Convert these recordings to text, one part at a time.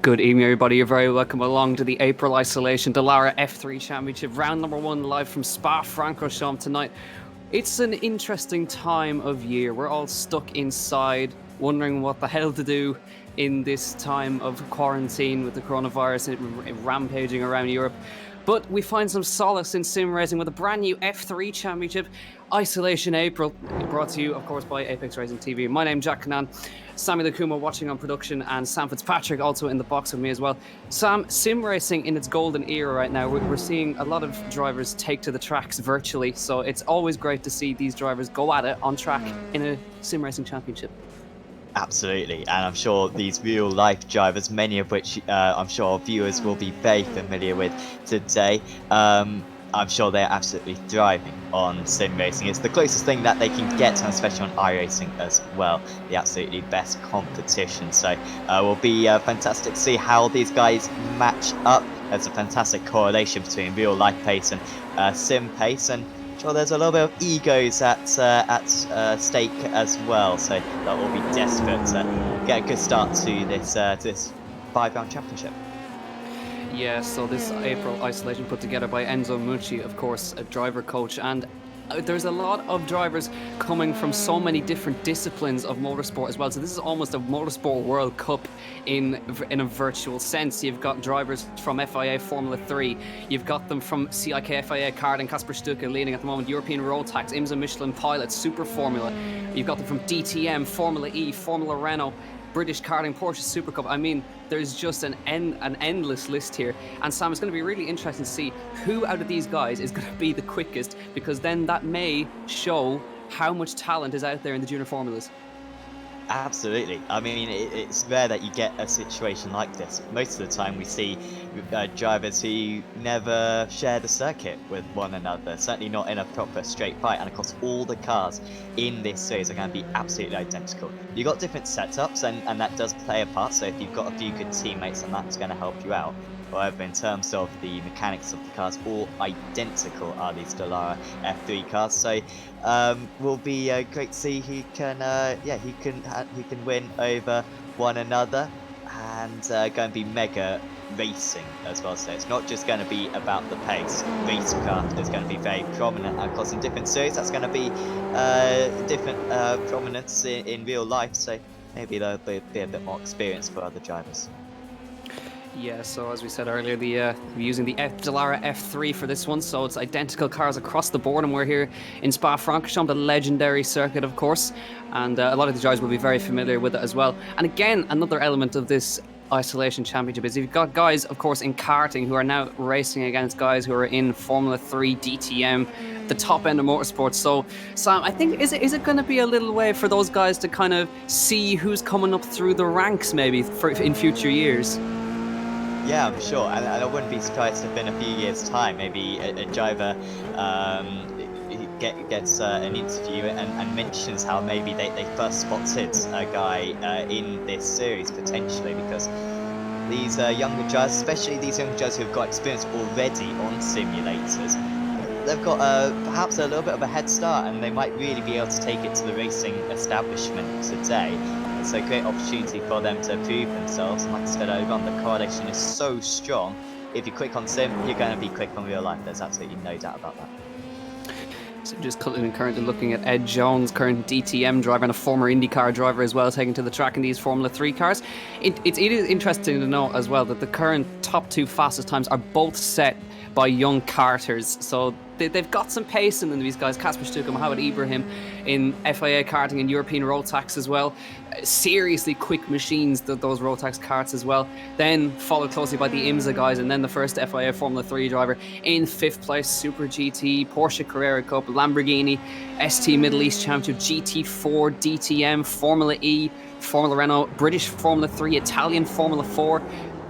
Good evening, everybody. You're very welcome along to the April Isolation Dallara F3 Championship, round number 1, live from Spa Francorchamps tonight. It's an interesting time of year. We're all stuck inside, wondering what the hell to do in this time of quarantine with the coronavirus rampaging around Europe. But we find some solace in sim racing with a brand new F3 Championship, Isolation April, brought to you, of course, by Apex Racing TV. My name's Jack Cannan, Sammy Lakuma watching on production, and Sam Fitzpatrick also in the box with me as well. Sam, sim racing in its golden era right now. We're seeing a lot of drivers take to the tracks virtually, so it's always great to see these drivers go at it on track in a sim racing championship. Absolutely, and I'm sure these real-life drivers, many of which I'm sure viewers will be very familiar with today, I'm sure they're absolutely thriving on sim racing. It's the closest thing that they can get, and especially on iRacing as well, the absolutely best competition. So it will be fantastic to see how these guys match up. There's a fantastic correlation between real-life pace and sim pace, and sure, there's a little bit of egos at stake as well, so that will be desperate to get a good start to this 5-round championship. Yeah, so this April Isolation put together by Enzo Mucci, of course, a driver coach, and there's a lot of drivers coming from so many different disciplines of motorsport as well. So this is almost a motorsport World Cup in a virtual sense. You've got drivers from FIA Formula 3. You've got them from CIK FIA karting, Kasper Stuka leading at the moment, European Road Tax, IMSA Michelin Pilot, Super Formula. You've got them from DTM, Formula E, Formula Renault, British karting, Porsche Super Cup. I mean, there's just an endless list here. And Sam, it's going to be really interesting to see who out of these guys is going to be the quickest, because then that may show how much talent is out there in the junior formulas. Absolutely. I mean, it's rare that you get a situation like this. Most of the time we see drivers who never share the circuit with one another, certainly not in a proper straight fight, and of course all the cars in this series are going to be absolutely identical. You've got different setups, and that does play a part, so if you've got a few good teammates, then that's going to help you out. However, in terms of the mechanics of the cars, all identical are these Dallara F3 cars. So, will be great to see who can win over one another, and going to be mega racing as well. So it's not just going to be about the pace. Racecraft is going to be very prominent. Of course, in different series, that's going to be different prominence in real life. So maybe there'll be a bit more experience for other drivers. Yeah, so as we said earlier, we're using the Dallara F3 for this one, so it's identical cars across the board, and we're here in Spa Francorchamps, the legendary circuit, of course, and a lot of the drivers will be very familiar with it as well. And again, another element of this Isolation Championship is you've got guys, of course, in karting who are now racing against guys who are in Formula 3, DTM, the top end of motorsports. So, Sam, I think, is it going to be a little way for those guys to kind of see who's coming up through the ranks maybe in future years? Yeah, I'm sure, and I wouldn't be surprised if in a few years' time, maybe a driver gets an interview and mentions how maybe they first spotted a guy in this series, potentially, because these younger drivers, especially these younger drivers who've got experience already on simulators, they've got perhaps a little bit of a head start, and they might really be able to take it to the racing establishment today. It's a great opportunity for them to prove themselves, and like I said earlier on, the correlation is so strong. If you're quick on sim, you're going to be quick on real life. There's absolutely no doubt about that. So just currently looking at Ed Jones, current DTM driver and a former IndyCar driver as well, taking to the track in these Formula 3 cars. It is interesting to know as well that the current top 2 fastest times are both set by young karters. So they've got some pace in them, these guys. Kasper Stuka, Mohamed Ibrahim in FIA karting and European Road Tax as well. Seriously quick machines, those Road Tax karts as well. Then followed closely by the IMSA guys, and then the first FIA Formula 3 driver in 5th place, Super GT, Porsche Carrera Cup, Lamborghini, ST Middle East Championship, GT4, DTM, Formula E, Formula Renault, British Formula 3, Italian Formula 4.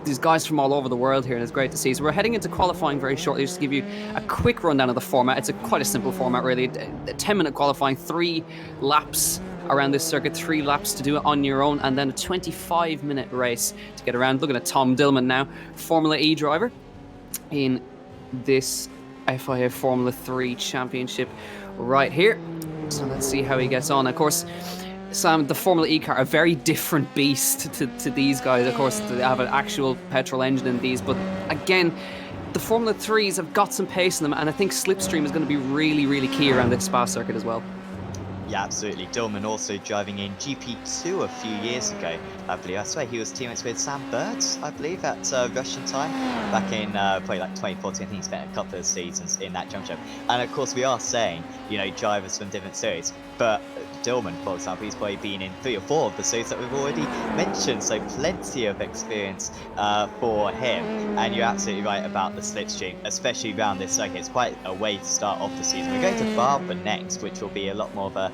These guys from all over the world here, and it's great to see. So we're heading into qualifying very shortly. Just to give you a quick rundown of the format. It's quite a simple format, really. A 10-minute qualifying, 3 laps around this circuit, 3 laps to do it on your own, and then a 25-minute race to get around. Looking at Tom Dillman now, Formula E driver in this FIA Formula 3 championship right here. So let's see how he gets on. Of course, Sam, the Formula E car, a very different beast to these guys. Of course, they have an actual petrol engine in these, but again, the Formula 3s have got some pace in them, and I think slipstream is going to be really, really key around this Spa circuit as well. Yeah, absolutely. Dillman also driving in GP2 a few years ago, I believe. I swear he was teammates with Sam Bird, I believe, at Russian time, back in probably like 2014. I think he spent a couple of seasons in that championship. And of course, we are saying, you know, drivers from different series, but Dillman, for example, he's probably been in 3 or 4 of the series that we've already mentioned, so plenty of experience for him. And you're absolutely right about the slipstream, especially around this circuit. It's quite a way to start off the season. We're going to Barber next, which will be a lot more of a,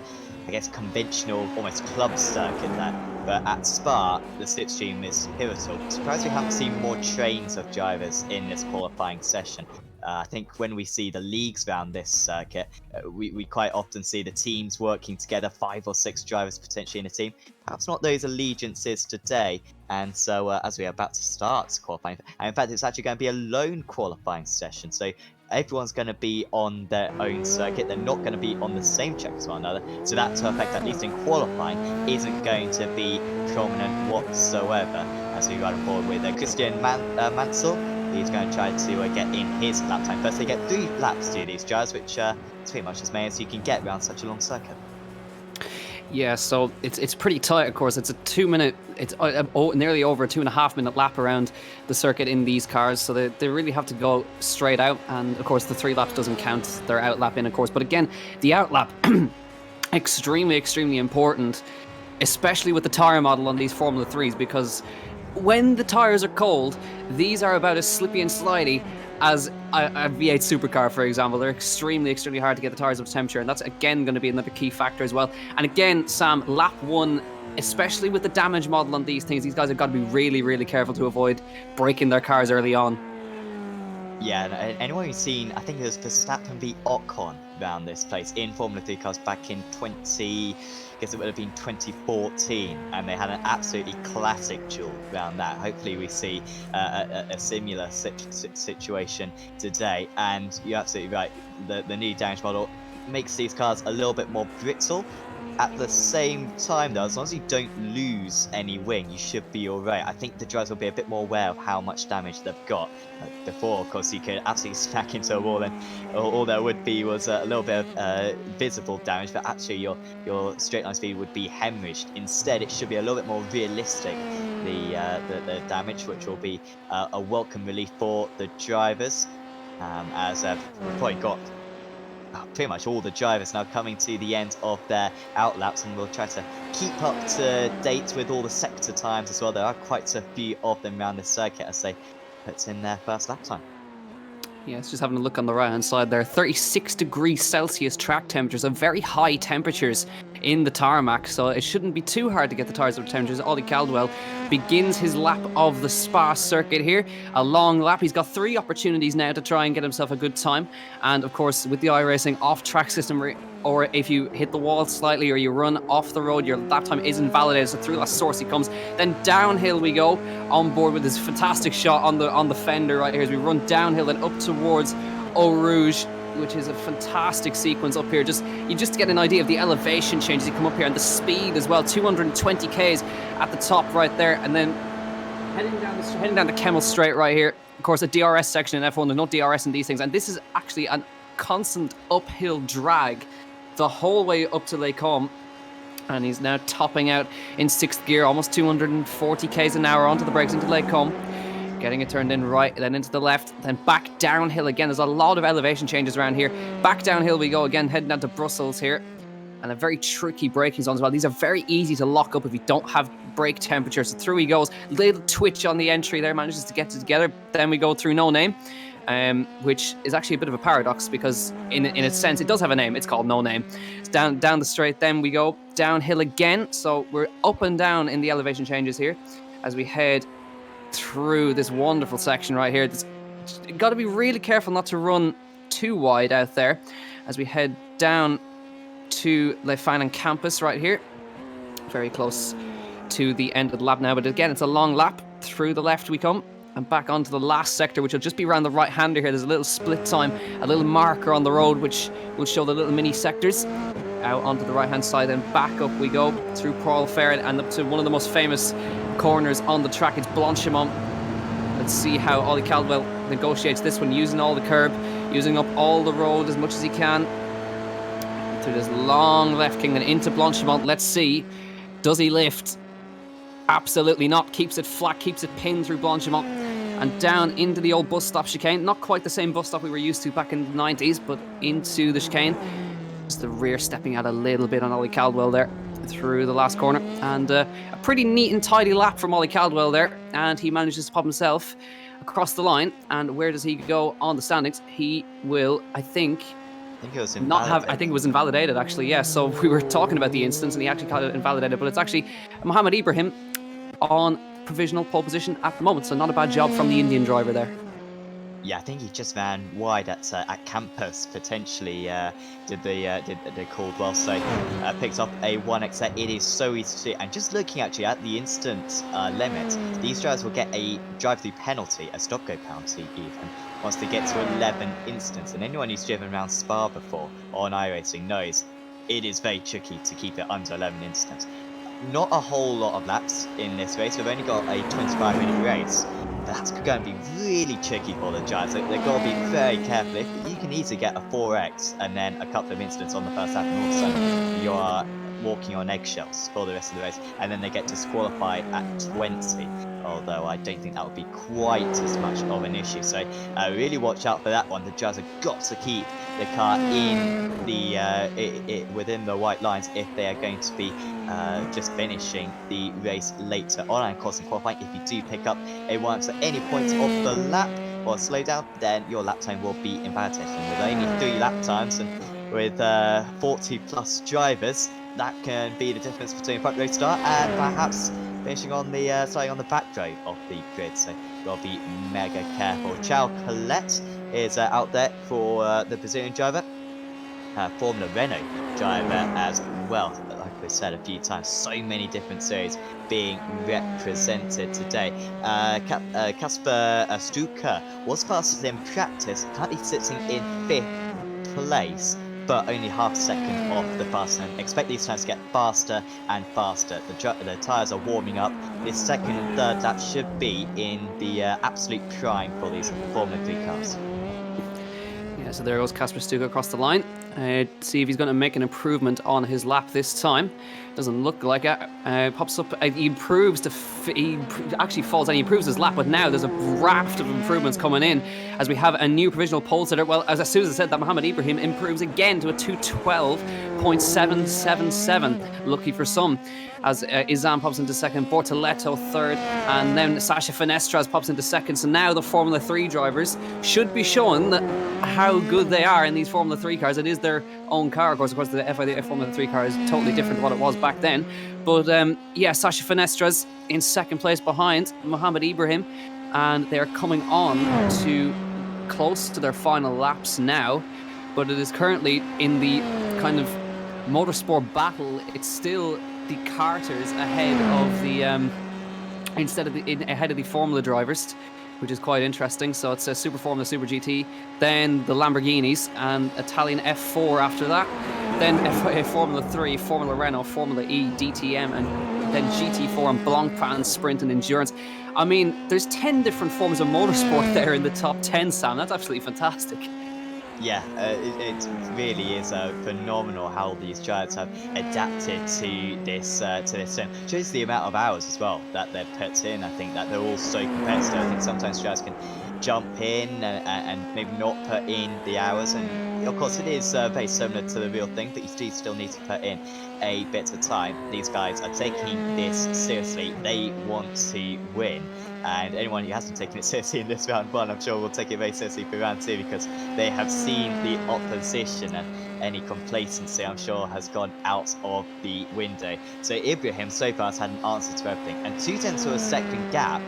I guess, conventional, almost club circuit there. But at Spa, the slipstream is pivotal. I'm surprised we haven't seen more trains of drivers in this qualifying session. I think when we see the leagues around this circuit, we quite often see the teams working together, 5 or 6 drivers potentially in a team. Perhaps not those allegiances today. And so as we are about to start qualifying, and in fact it's actually going to be a lone qualifying session. So everyone's going to be on their own circuit. They're not going to be on the same track as one another. So that to affect, at least in qualifying, isn't going to be prominent whatsoever. As we run forward with Christian Mansell. He's going to try to get in his lap time first. They get 3 laps to these drivers, which is pretty much as many as you can get around such a long circuit. Yeah, so it's pretty tight, of course. It's a 2 minute, it's nearly over a 2.5 minute lap around the circuit in these cars. So they really have to go straight out. And of course, the 3 laps doesn't count their out lap in, of course. But again, the out lap, extremely, extremely important, especially with the tyre model on these Formula 3s, because when the tyres are cold, these are about as slippy and slidey as a V8 supercar, for example. They're extremely, extremely hard to get the tyres up to temperature, and that's again going to be another key factor as well. And again, Sam, lap 1, especially with the damage model on these things, these guys have got to be really, really careful to avoid breaking their cars early on. Yeah, and anyone who's seen, I think it was Verstappen v Ocon around this place in Formula 3 cars back in I guess it would have been 2014, and they had an absolutely classic duel around that. Hopefully we see a similar situation today. And you're absolutely right, the new damage model makes these cars a little bit more brittle. At the same time, though, as long as you don't lose any wing, you should be alright. I think the drivers will be a bit more aware of how much damage they've got. Before, of course, you could absolutely smack into a wall, and all there would be was a little bit of visible damage, but actually your straight line speed would be hemorrhaged. Instead, it should be a little bit more realistic, the damage, which will be a welcome relief for the drivers, as we've probably got pretty much all the drivers now coming to the end of their out laps, and we'll try to keep up to date with all the sector times as well. There are quite a few of them around this circuit as they put in their first lap time. Yeah, it's just having a look on the right hand side there. 36 degrees Celsius track temperatures, so very high temperatures in the tarmac, so it shouldn't be too hard to get the tyres up to temperatures. Ollie Caldwell begins his lap of the Spa circuit here. A long lap. He's got 3 opportunities now to try and get himself a good time. And of course, with the iRacing off-track system, or if you hit the wall slightly or you run off the road, your lap time isn't validated. So through that source he comes. Then downhill we go, on board with this fantastic shot on the fender right here as we run downhill and up towards Eau Rouge, which is a fantastic sequence up here. You just get an idea of the elevation changes you come up here, and the speed as well. 220 k's at the top right there, and then heading down the Kemmel Straight right here. Of course, a DRS section in F1. There's no DRS in these things, and this is actually a constant uphill drag the whole way up to Les Combes, and he's now topping out in 6th gear, almost 240 k's an hour onto the brakes into Les Combes, getting it turned in right, then into the left, then back downhill again. There's a lot of elevation changes around here. Back downhill we go again, heading down to Brussels here, and a very tricky braking zone as well. These are very easy to lock up if you don't have brake temperature. So through he goes, little twitch on the entry there, manages to get it together. Then we go through No Name, which is actually a bit of a paradox, because in a sense it does have a name. It's called No Name. It's down the straight, then we go downhill again. So we're up and down in the elevation changes here as we head through this wonderful section right here. You've got to be really careful not to run too wide out there as we head down to Le Fanon campus right here. Very close to the end of the lap now, but again, it's a long lap. Through the left we come, and back onto the last sector, which will just be around the right-hander here. There's a little split time, a little marker on the road, which will show the little mini sectors. out onto the right-hand side, and back up we go through Paul Ferret and up to one of the most famous corners on the track. It's Blanchimont. Let's see how Ollie Caldwell negotiates this one, using all the curb, using up all the road as much as he can. Through this long left king and into Blanchimont. Let's see, does he lift? Absolutely not. Keeps it flat, keeps it pinned through Blanchimont and down into the old bus stop chicane. Not quite the same bus stop we were used to back in the 90s, but into the chicane. Just the rear stepping out a little bit on Ollie Caldwell there through the last corner. And a pretty neat and tidy lap from Ollie Caldwell there. And he manages to pop himself across the line. And where does he go on the standings? He will, I think it was not have. I think it was invalidated, actually. Yeah. So we were talking about the instance, and he actually got it invalidated. But it's actually Mohammed Ibrahim on provisional pole position at the moment. So not a bad job from the Indian driver there. Yeah, I think he just ran wide at Campus, potentially did the Caldwell, so picked up a 1x. It is so easy to see, and just looking actually at the instant limit, these drivers will get a drive-through penalty, a stop-go penalty even, once they get to 11 instants. And anyone who's driven around Spa before on iRacing knows it is very tricky to keep it under 11 instants. Not a whole lot of laps in this race. We've only got a 25-minute race. That's going to be really tricky for the drivers. They've got to be very careful. You can easily get a 4x and then a couple of incidents on the first lap, and all of a sudden you are walking on eggshells for the rest of the race, and then they get disqualified at 20. Although I don't think that would be quite as much of an issue. So really watch out for that one. The drivers have got to keep the car in the within the white lines if they are going to be just finishing the race later on. And of course in qualifying, if you do pick up a 1x at any point of the lap or slow down, then your lap time will be invalidated. And with only 3 lap times and with 40 plus drivers, that can be the difference between front row start and perhaps finishing on the starting on the back row of the grid. So you've got to be mega careful. Charles Colette is out there for the Brazilian driver, Formula Renault driver as well. Like we said a few times, so many different series being represented today. Kasper Stuka was fastest in practice, currently sitting in 5th place, but only half a second off the fastest. Expect these times to get faster and faster. The tyres are warming up. This second and third lap should be in the absolute prime for these Formula 3 cars. Yeah, so there goes Kasper Stuka across the line. See if he's going to make an improvement on his lap this time. Doesn't look like it. Pops up. He improves he actually falls and he improves his lap, but now there's a raft of improvements coming in as we have a new provisional pole sitter. Well, as soon as I said that, Mohammed Ibrahim improves again to a 212.777. Lucky for some, as Izam pops into second, Bortoletto third, and then Sasha Finestras pops into second. So now the Formula 3 drivers should be showing how good they are in these Formula 3 cars. It is their own car, of course. The FIA Formula 3 car is totally different to what it was back then. But yeah, Sasha Finestras in second place behind Mohammed Ibrahim, and they're coming on to close to their final laps now. But it is currently in the kind of motorsport battle. It's still the karters ahead of the ahead of the Formula drivers, which is quite interesting. So it's a Super Formula, Super GT, then the Lamborghinis, and Italian F4 after that, then Formula 3, Formula Renault, Formula E, DTM, and then GT4 and Blancpain Sprint and Endurance. I mean, there's 10 different forms of motorsport there in the top 10, Sam. That's absolutely fantastic. Yeah, it really is phenomenal how these drivers have adapted to this sim. Shows the amount of hours as well that they've put in. I think that they're all so competitive. I think sometimes drivers can jump in and maybe not put in the hours, and of course it is very similar to the real thing, but you do still need to put in a bit of time. These guys are taking this seriously. They want to win. And anyone who hasn't taken it seriously in this round 1, I'm sure will take it very seriously for round 2, because they have seen the opposition, and any complacency, I'm sure, has gone out of the window. So Ibrahim so far has had an answer to everything, and 2/10 of a second gap.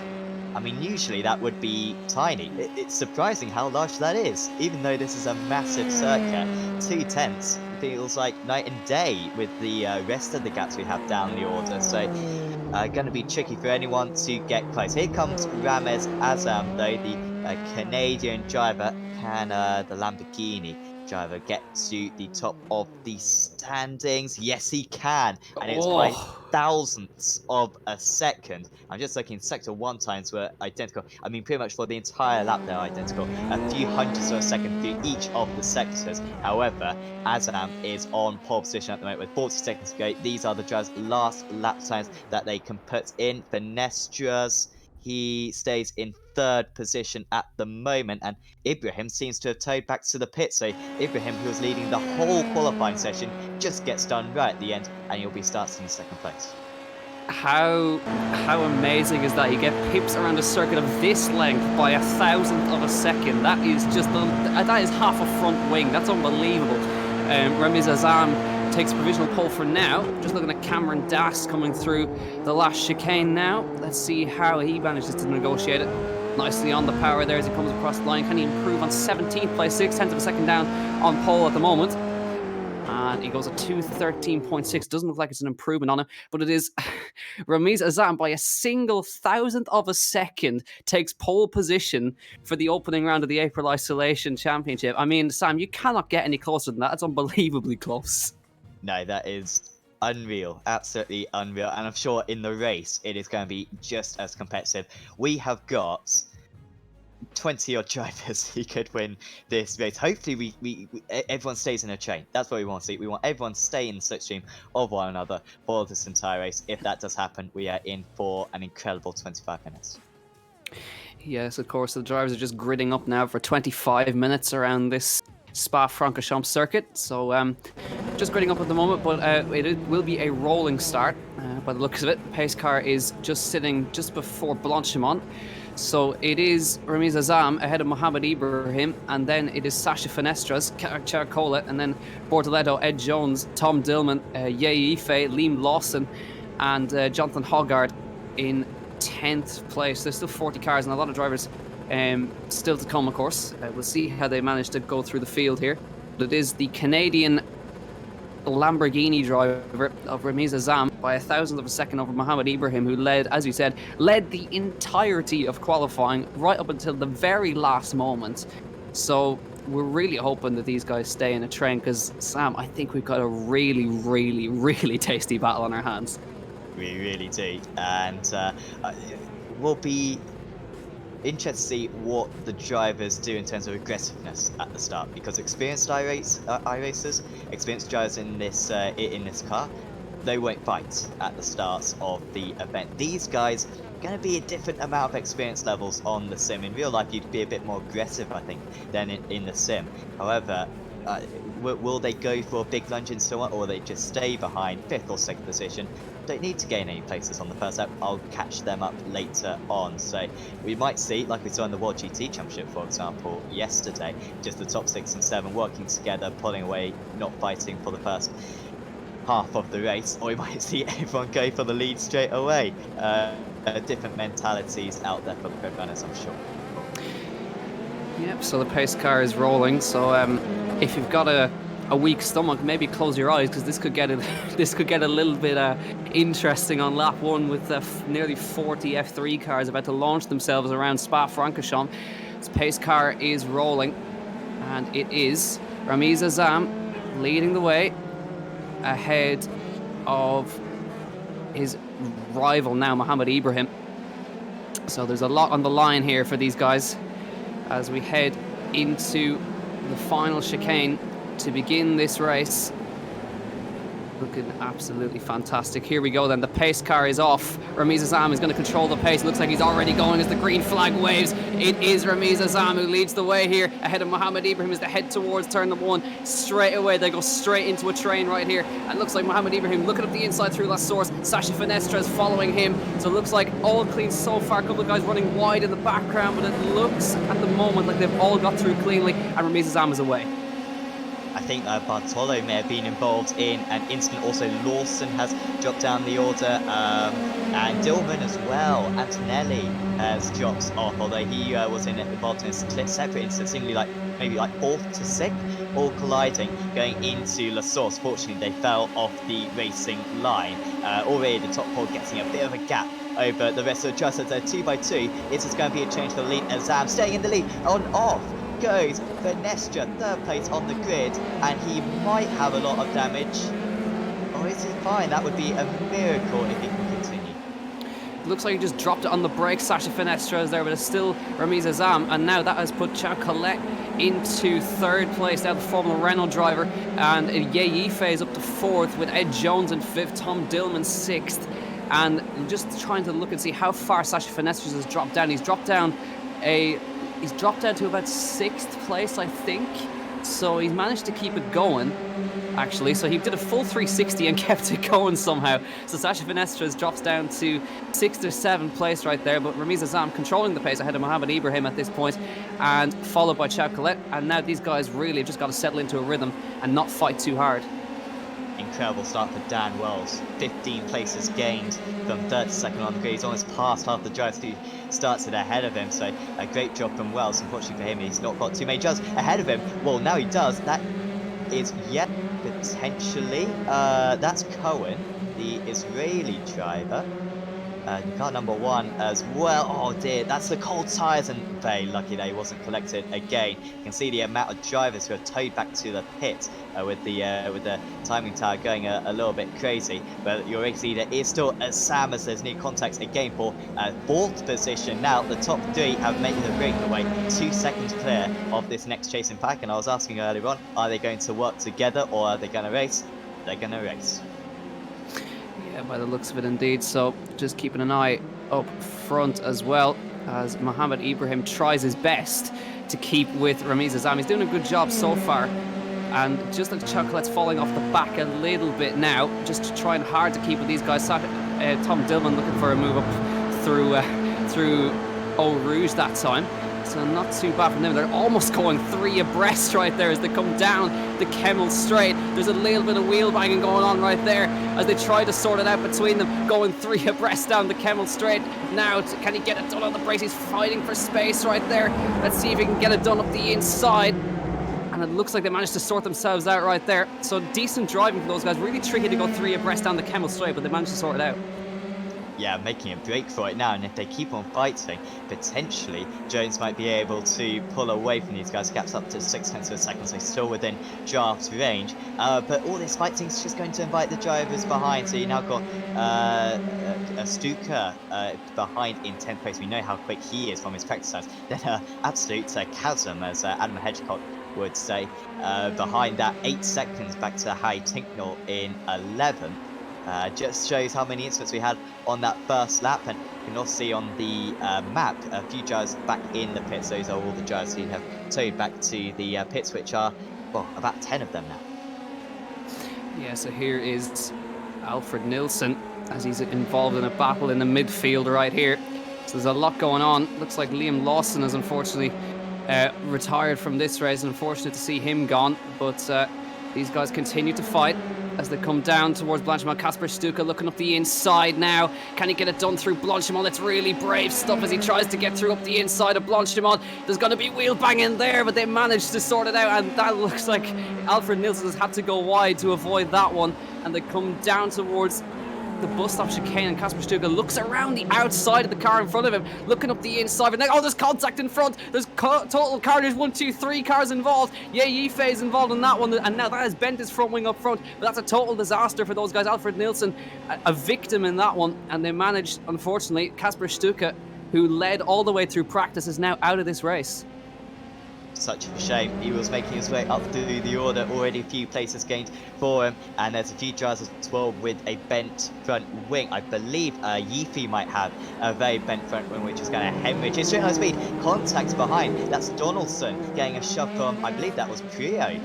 I mean, usually that would be tiny. It's surprising how large that is, even though this is a massive circuit. 2/10 feels like night and day with the rest of the gaps we have down the order. So going to be tricky for anyone to get close. Here comes Ramez Azam, though, the Canadian driver. Can the Lamborghini driver get to the top of the standings? Yes, he can, and it's by Oh, thousandths of a second. I'm just looking, sector 1 times were identical. I mean, pretty much for the entire lap, they're identical. A few hundredths of a second through each of the sectors. However, Azam is on pole position at the moment with 40 seconds to go. These are the drivers' last lap times that they can put in. Finestras, he stays in 3rd position at the moment, and Ibrahim seems to have towed back to the pit. So Ibrahim, who was leading the whole qualifying session, just gets done right at the end, and he'll be starting in 2nd place. how amazing is that? You get pips around a circuit of this length by 1,000th of a second. That is just that is half a front wing. That's unbelievable. Ramiz Azam takes provisional pole for now. Just looking at Cameron Das coming through the last chicane now. Let's see how he manages to negotiate it. Nicely on the power there as he comes across the line. Can he improve on 17th place, 0.6 of a second down on pole at the moment? And he goes at 2:13.6. Doesn't look like it's an improvement on him, but it is. Ramiz Azam, by a single 1,000th of a second, takes pole position for the opening round of the April Isolation Championship. I mean, Sam, you cannot get any closer than that. It's unbelievably close. No, that is unreal, absolutely unreal, and I'm sure in the race it is going to be just as competitive. We have got 20 odd drivers who could win this race. Hopefully everyone stays in a train. That's what we want to see. We want everyone to stay in the slipstream of one another for this entire race. If that does happen, we are in for an incredible 25 minutes. Yes, of course, the drivers are just gridding up now for 25 minutes around this Spa-Francorchamps circuit. So just gridding up at the moment, but it will be a rolling start by the looks of it. Pace car is just sitting just before Blanchimont. So it is Ramiz Azam ahead of Mohamed Ibrahim, and then it is Sasha Finestras, Charcola, and then Bortoletto, Ed Jones, Tom Dillman, Ye Ife, Liam Lawson, and Jonathan Hoggard in 10th place. There's still 40 cars and a lot of drivers still to come, of course. We'll see how they manage to go through the field here. But it is the Canadian Lamborghini driver of Ramiz Azam by 1,000th of a second over Mohamed Ibrahim, who led, as you said, led the entirety of qualifying right up until the very last moment. So we're really hoping that these guys stay in a train, because, Sam, I think we've got a really, really, really tasty battle on our hands. We really do, and we'll be interested to see what the drivers do in terms of aggressiveness at the start, because experienced iRacers, experienced drivers in this car, they won't fight at the start of the event. These guys are going to be a different amount of experience levels on the sim. In real life, you'd be a bit more aggressive, I think, than in the sim. However, will they go for a big lunge into one, or will they just stay behind 5th or 2nd position? Don't need to gain any places on the first lap. I'll catch them up later on. So we might see, like we saw in the World GT Championship, for example, yesterday, just the top 6 and 7 working together, pulling away, not fighting for the first half of the race, or we might see everyone go for the lead straight away. Different mentalities out there for the grid runners, I'm sure. Yep, so the pace car is rolling. So if you've got a weak stomach, maybe close your eyes, because this could get a little bit interesting on lap 1 with nearly 40 F3 cars about to launch themselves around Spa-Francorchamps. This pace car is rolling, and it is Ramiz Azam leading the way ahead of his rival now, Mohamed Ibrahim. So there's a lot on the line here for these guys as we head into the final chicane to begin this race. Looking absolutely fantastic. Here we go then. The pace car is off. Ramiz Azam is going to control the pace. Looks like he's already going as the green flag waves. It is Ramiz Azam who leads the way here ahead of Mohamed Ibrahim as they head towards turn number 1. Straight away, they go straight into a train right here. And looks like Mohamed Ibrahim looking up the inside through last source. Sasha Finestras following him. So it looks like all clean so far. A couple of guys running wide in the background, but it looks at the moment like they've all got through cleanly, and Ramiz Azam is away. I think Bartolo may have been involved in an incident. Also, Lawson has dropped down the order, and Dillman as well. Antonelli has dropped off, although he was involved in a separate incident, seemingly maybe 4th to 6th, all colliding going into La Source. Fortunately, they fell off the racing line. Already the top pole getting a bit of a gap over the rest of the drivers. So 2 by 2. It is going to be a change for the lead. Azam staying in the lead on off goes Finestra, third place on the grid, and he might have a lot of damage. Or is he fine? That would be a miracle if he can continue. Looks like he just dropped it on the brakes. Sasha Finestra is there, but it's still Ramiz Azam. And now that has put Chao Colette into third place. Now the Formula Renault driver. And Ye Yifei up to fourth with Ed Jones in fifth, Tom Dillman sixth. And just trying to look and see how far Sasha Finestra has dropped down. He's dropped down to about sixth place, I think. So he's managed to keep it going, actually. So he did a full 360 and kept it going somehow. So Sasha Finestra drops down to 6th or 7th place right there. But Ramiz Azam controlling the pace ahead of Mohamed Ibrahim at this point, and followed by Chao Colette. And now these guys really have just got to settle into a rhythm and not fight too hard. Incredible start for Dan Wells. 15 places gained from third to second on the grid. He's almost passed half the drivers who started ahead of him. So a great job from Wells. Unfortunately for him, he's not got too many drivers ahead of him. Well, now he does. That is yet potentially. That's Cohen, the Israeli driver. Car number 1 as well. Oh dear, that's the cold tyres, and very lucky that he wasn't collected again. You can see the amount of drivers who are towed back to the pit with the timing tower going a little bit crazy. But your race leader is still Sam, as there's new contacts again for fourth position. Now the top 3 have made the breakaway, 2 seconds clear of this next chasing pack. And I was asking earlier on, are they going to work together or are they going to race? They're going to race. Yeah, by the looks of it indeed. So just keeping an eye up front as well, as Mohamed Ibrahim tries his best to keep with Ramiz Azam. He's doing a good job so far. And just like Chao Colette's falling off the back a little bit now, just trying hard to keep with these guys. Tom Dillman looking for a move up through Eau Rouge that time. So not too bad from them. They're almost going 3 abreast right there as they come down the Kemmel Straight. There's a little bit of wheel banging going on right there as they try to sort it out between them, going 3 abreast down the Kemmel Straight. Now, can he get it done on the brakes? He's fighting for space right there. Let's see if he can get it done up the inside. And it looks like they managed to sort themselves out right there. So decent driving for those guys. Really tricky to go 3 abreast down the Kemmel Straight, but they managed to sort it out. Yeah, making a break for it now, and if they keep on fighting, potentially Jones might be able to pull away from these guys. Gaps up to 6 tenths of a second, so still within draft range. But all this fighting is just going to invite the drivers behind. So you now got Stuka behind in 10th place. We know how quick he is from his practice times. Then absolute chasm, as Adam Hedgecock would say, behind that 8 seconds back to Harry Tinknell in 11th. Just shows how many incidents we had on that first lap, and you can also see on the map a few drivers back in the pits. Those are all the drivers who have towed back to the pits, which are, well, about 10 of them now. Yeah, so here is Alfred Nilsson as he's involved in a battle in the midfield right here. So there's a lot going on. Looks like Liam Lawson has unfortunately retired from this race. Unfortunate to see him gone, but these guys continue to fight as they come down towards Blanchimont. Kasper Stuka looking up the inside now. Can he get it done through Blanchimont? It's really brave stuff as he tries to get through up the inside of Blanchimont. There's going to be wheel bang in there, but they managed to sort it out, and that looks like Alfred Nilsson has had to go wide to avoid that one, and they come down towards the bus stop chicane, and Kasper Stuka looks around the outside of the car in front of him, looking up the inside. And oh, there's contact in front. There's total carnage. 1, 2, 3 cars involved. Yeah, Yifei is involved in that one, and now that has bent his front wing up front. But that's a total disaster for those guys. Alfred Nilsson, a victim in that one, and they managed, unfortunately, Kasper Stuka, who led all the way through practice, is now out of this race. Such a shame. He was making his way up through the order, already a few places gained for him, and there's a few drivers as well with a bent front wing. I believe Yifi might have a very bent front wing, which is going to hemorrhage. It's high speed, contacts behind. That's Donaldson getting a shove from, I believe that was Prio,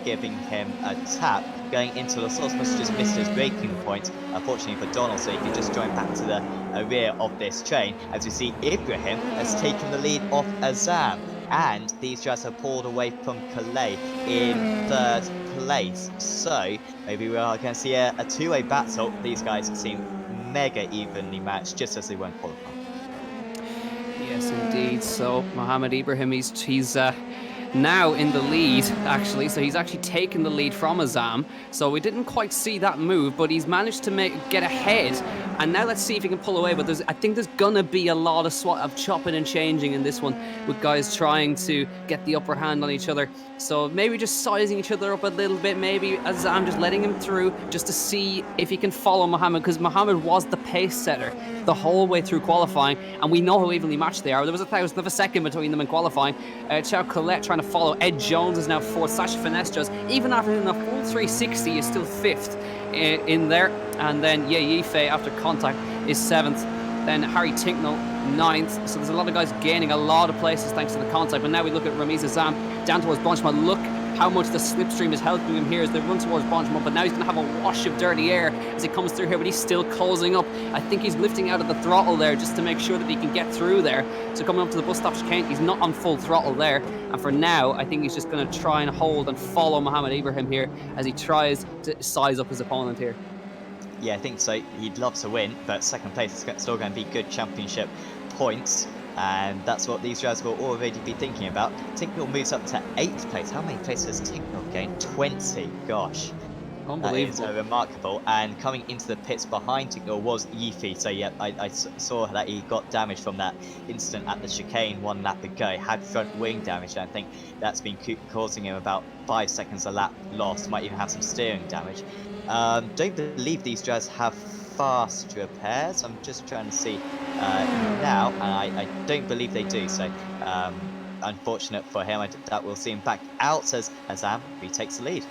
giving him a tap. Going into the source, must have just missed his braking point, unfortunately for Donald, so he can just join back to the rear of this train. As we see, Ibrahim has taken the lead off Azam, and these drivers have pulled away from Calais in third place. So maybe we are going to see a two-way battle. These guys seem mega evenly matched, just as they weren't qualified. Yes, indeed. So Mohamed Ibrahim, he's now in the lead, actually. So he's actually taken the lead from Azam. So we didn't quite see that move, but he's managed to get ahead. And now let's see if he can pull away. But I think there's gonna be a lot of chopping and changing in this one, with guys trying to get the upper hand on each other. So maybe just sizing each other up a little bit. Maybe Azam just letting him through just to see if he can follow Mohammed, because Mohammed was the pace setter the whole way through qualifying, and we know how evenly matched they are. There was a thousandth of a second between them in qualifying. Chao Colette trying to follow. Ed Jones is now fourth. Sasha Finestras, even after hitting a full 360, is still fifth in there. And then Yife, after contact, is seventh. Then Harry Tinknell, ninth. So there's a lot of guys gaining a lot of places thanks to the contact. But now we look at Ramiz Azam down towards Bonchma. Look how much the slipstream is helping him here as they run towards Bonchma, but now he's going to have a wash of dirty air as he comes through here, but he's still closing up. I think he's lifting out of the throttle there just to make sure that he can get through there. So coming up to the bus stop chicane, he's not on full throttle there, and for now I think he's just going to try and hold and follow Mohammed Ibrahim here as he tries to size up his opponent here. Yeah, I think so. He'd love to win, but second place is still going to be good championship points. And that's what these drivers will already be thinking about. Tinknell moves up to 8th place. How many places has Tinknell gained? 20. Gosh. Unbelievable. That is remarkable. And coming into the pits behind Tinknell was Yifi. So yeah, I saw that he got damage from that incident at the chicane 1 lap ago. Had front wing damage, and I think that's been causing him about 5 seconds a lap lost. Might even have some steering damage. Don't believe these drivers have fast repairs. I'm just trying to see now, and I don't believe they do. So unfortunate for him. That will see him back out as Azam retakes the lead.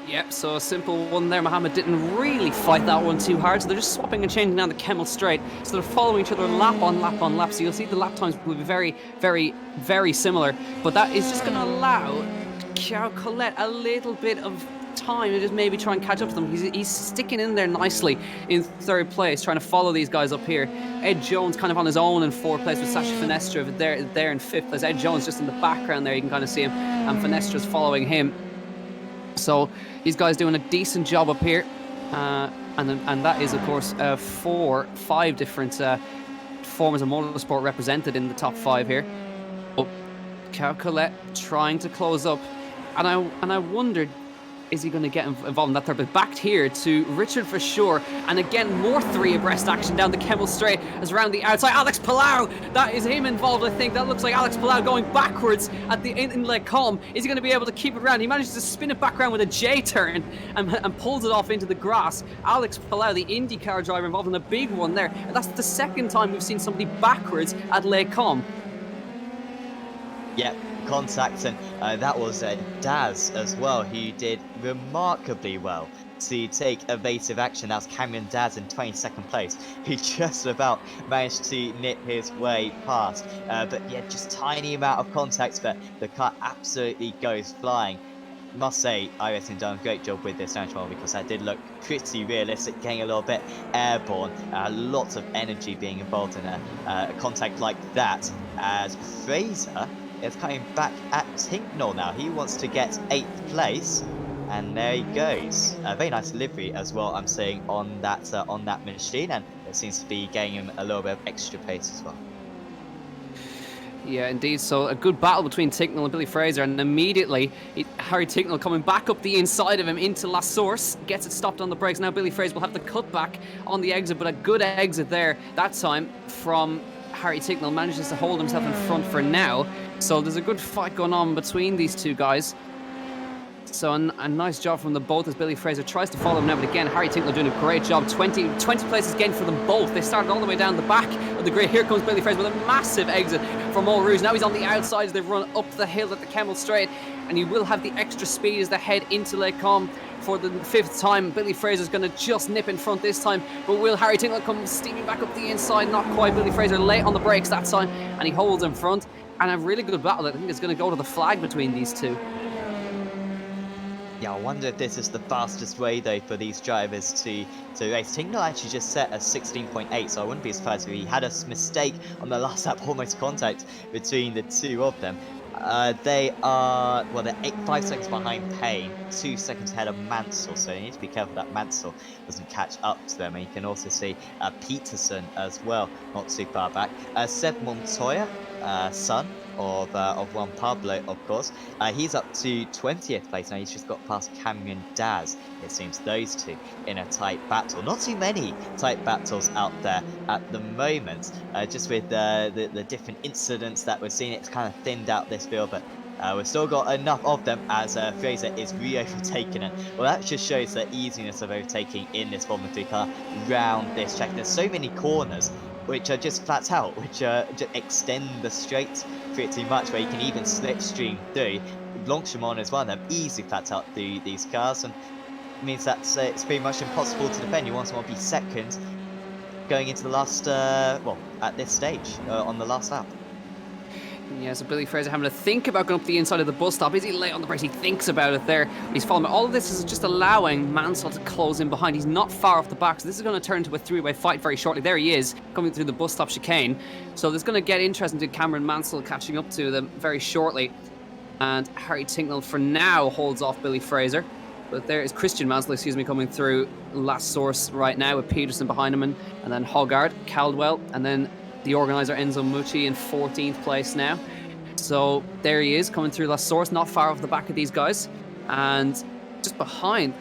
Yep, so a simple one there. Mohammed didn't really fight that one too hard, so they're just swapping and changing down the Kemmel Straight. So they're following each other lap on lap on lap. So you'll see the lap times will be very, very, very similar. But that is just going to allow Chao Colette a little bit of time to just maybe try and catch up to them. He's sticking in there nicely in third place, trying to follow these guys up here. Ed Jones kind of on his own in fourth place, with Sasha Finestra there in fifth place. Ed Jones just in the background there, you can kind of see him, and Finestra's following him. So these guys doing a decent job up here, and that is of course 5 different forms of motorsport represented in the top 5 here. But Chao Colette trying to close up, and I wondered, is he going to get involved in that third? But back here to Richard for sure, and again more 3 abreast action down the Kemmel Straight as around the outside. Alex Palau, that is him involved. I think that looks like Alex Palau going backwards at the in Les Combes. Is he going to be able to keep it around? He manages to spin it back around with a J turn and pulls it off into the grass. Alex Palau, the IndyCar driver, involved in a big one there, and that's the second time we've seen somebody backwards at Les Combes. Yep, contact, and that was Daz as well, who did remarkably well to take evasive action. That was Cameron Daz in 22nd place, who just about managed to nip his way past. But yeah, just tiny amount of contact, but the car absolutely goes flying. Must say, iRacing done a great job with this Francorchamps, because that did look pretty realistic, getting a little bit airborne. Lots of energy being involved in a contact like that, as Fraser is coming back at Tinknell now. He wants to get 8th place, and there he goes. A very nice delivery as well, I'm saying, on that machine, and it seems to be getting him a little bit of extra pace as well. Yeah, indeed. So a good battle between Tinknell and Billy Fraser, and immediately Harry Tinknell coming back up the inside of him into La Source, gets it stopped on the brakes. Now Billy Fraser will have the cutback on the exit, but a good exit there that time from Harry Tinknell. Manages to hold himself in front for now. So there's a good fight going on between these two guys. So a nice job from them both as Billy Fraser tries to follow him now, but again, Harry Tinknell doing a great job. 20 places gained for them both. They started all the way down the back of the grid. Here comes Billy Fraser with a massive exit from Eau Rouge. Now he's on the outside as they run up the hill at the Kemmel Straight, and he will have the extra speed as they head into Les Combes for the 5th time. Billy Fraser's going to just nip in front this time, but will Harry Tinknell come steaming back up the inside? Not quite. Billy Fraser late on the brakes that time, and he holds in front. And a really good battle. I think it's going to go to the flag between these two. Yeah, I wonder if this is the fastest way, though, for these drivers to race. Tinknell actually just set a 16.8, so I wouldn't be surprised if he had a mistake on the last lap, almost contact between the two of them. They are, well, they're 5 seconds behind Payne, 2 seconds ahead of Mansell, so you need to be careful that Mansell doesn't catch up to them. And you can also see Peterson as well, not too far back. Seb Montoya, son of Juan Pablo, of course. He's up to 20th place now. He's just got past Cameron Daz. It seems those two in a tight battle. Not too many tight battles out there at the moment. Just with the different incidents that we're seeing, it's kind of thinned out this field, but we've still got enough of them as Fraser is re-overtaken. And well, that just shows the easiness of overtaking in this Formula 3 car round this track. There's so many corners which are just flat out, which just extend the straight pretty much, where you can even slipstream through. Francorchamps is one of them, easily flat out through these cars, and it means that it's pretty much impossible to defend. You want to be second going into the last, well, at this stage, on the last lap. Yeah, so Billy Fraser having to think about going up the inside of the bus stop. Is he late on the brakes? He thinks about it there. He's following. All of this is just allowing Mansell to close in behind. He's not far off the back, so this is going to turn into a three-way fight very shortly. There he is, coming through the bus stop chicane. So there's going to get interesting to Cameron Mansell catching up to them very shortly. And Harry Tinknell, for now, holds off Billy Fraser. But there is Christian Mansell, coming through last source right now with Peterson behind him, and then Hoggard, Caldwell, and then the organiser Enzo Mucci in 14th place now. So there he is, coming through last source, not far off the back of these guys. And just behind,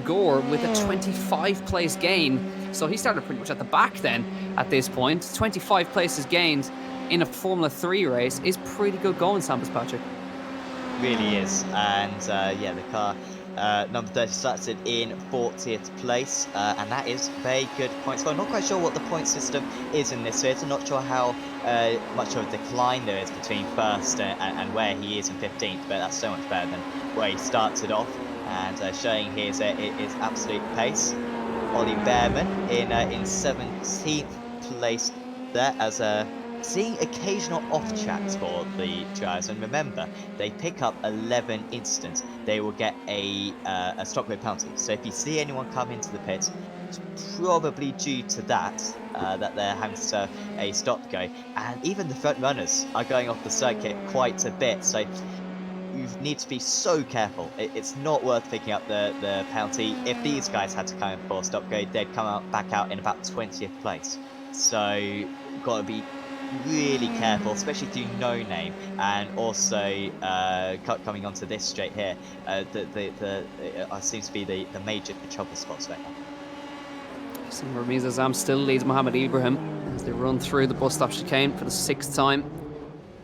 Gore with a 25 place gain. So he started pretty much at the back then at this point. 25 places gained in a Formula 3 race is pretty good going, Sam Fitzpatrick. Really is. And yeah, the car number 30 started in 40th place, and that is very good points. Well, I'm not quite sure what the point system is in this race. I'm not sure how much of a decline there is between first and where he is in 15th, but that's so much better than where he started off. And showing his absolute pace. Ollie Behrman in 17th place there, as seeing occasional off-tracks for the drivers. And remember, they pick up 11 incidents, they will get a stop go penalty. So if you see anyone come into the pit, it's probably due to that, that they're having to serve a stop go. And even the front runners are going off the circuit quite a bit, so you need to be so careful. It's not worth picking up the penalty. If these guys had to come in for a stop go, they'd come back out in about 20th place. So you've got to be really careful, especially through no name, and also coming onto this straight here, seems to be the major trouble spots right now. So Ramiz Azam still leads Mohammed Ibrahim as they run through the bus stop chicane for the 6th time,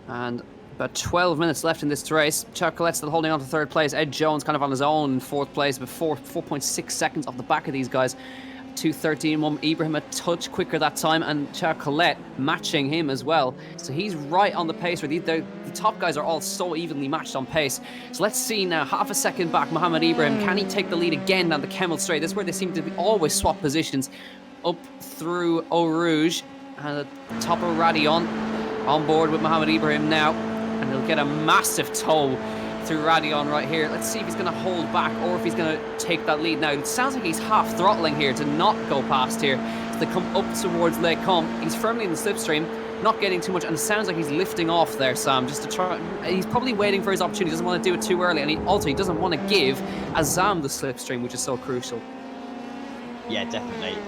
and about 12 minutes left in this race. Charles Colette still holding on to 3rd place. Ed Jones kind of on his own in 4th place, but 4.6 seconds off the back of these guys. 2:13. Ibrahim a touch quicker that time, and Charles Colette matching him as well. So he's right on the pace. The top guys are all so evenly matched on pace. So let's see now, half a second back, Mohammed Ibrahim. Can he take the lead again down the Kemmel Straight? This is where they seem to always swap positions. Up through Eau Rouge, and at the top of Radion, on board with Mohammed Ibrahim now. And he'll get a massive tow through Radion right here. Let's see if he's going to hold back or if he's going to take that lead now. It sounds like he's half throttling here to not go past here. As they come up towards Lake Com, he's firmly in the slipstream, not getting too much, and it sounds like he's lifting off there, Sam, just to try. He's probably waiting for his opportunity. He doesn't want to do it too early, and he doesn't want to give Azam the slipstream, which is so crucial. Yeah, definitely.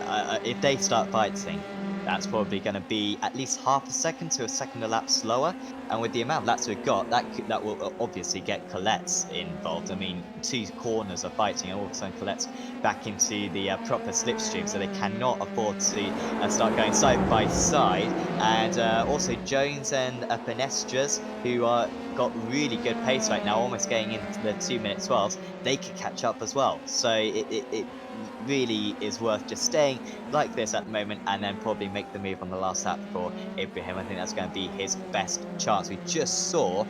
If they start fighting, that's probably going to be at least half a second to a second a lap slower. And with the amount of laps we've got, that will obviously get Colette's involved. I mean, 2 corners are fighting, and all of a sudden Colette's back into the proper slipstream, so they cannot afford to start going side by side. And also Jones and Penestras, who got really good pace right now, almost getting into the 2-minute 12s, they can catch up as well. So it really is worth just staying like this at the moment, and then probably make the move on the last lap for Ibrahim. I think that's going to be his best chance. We just saw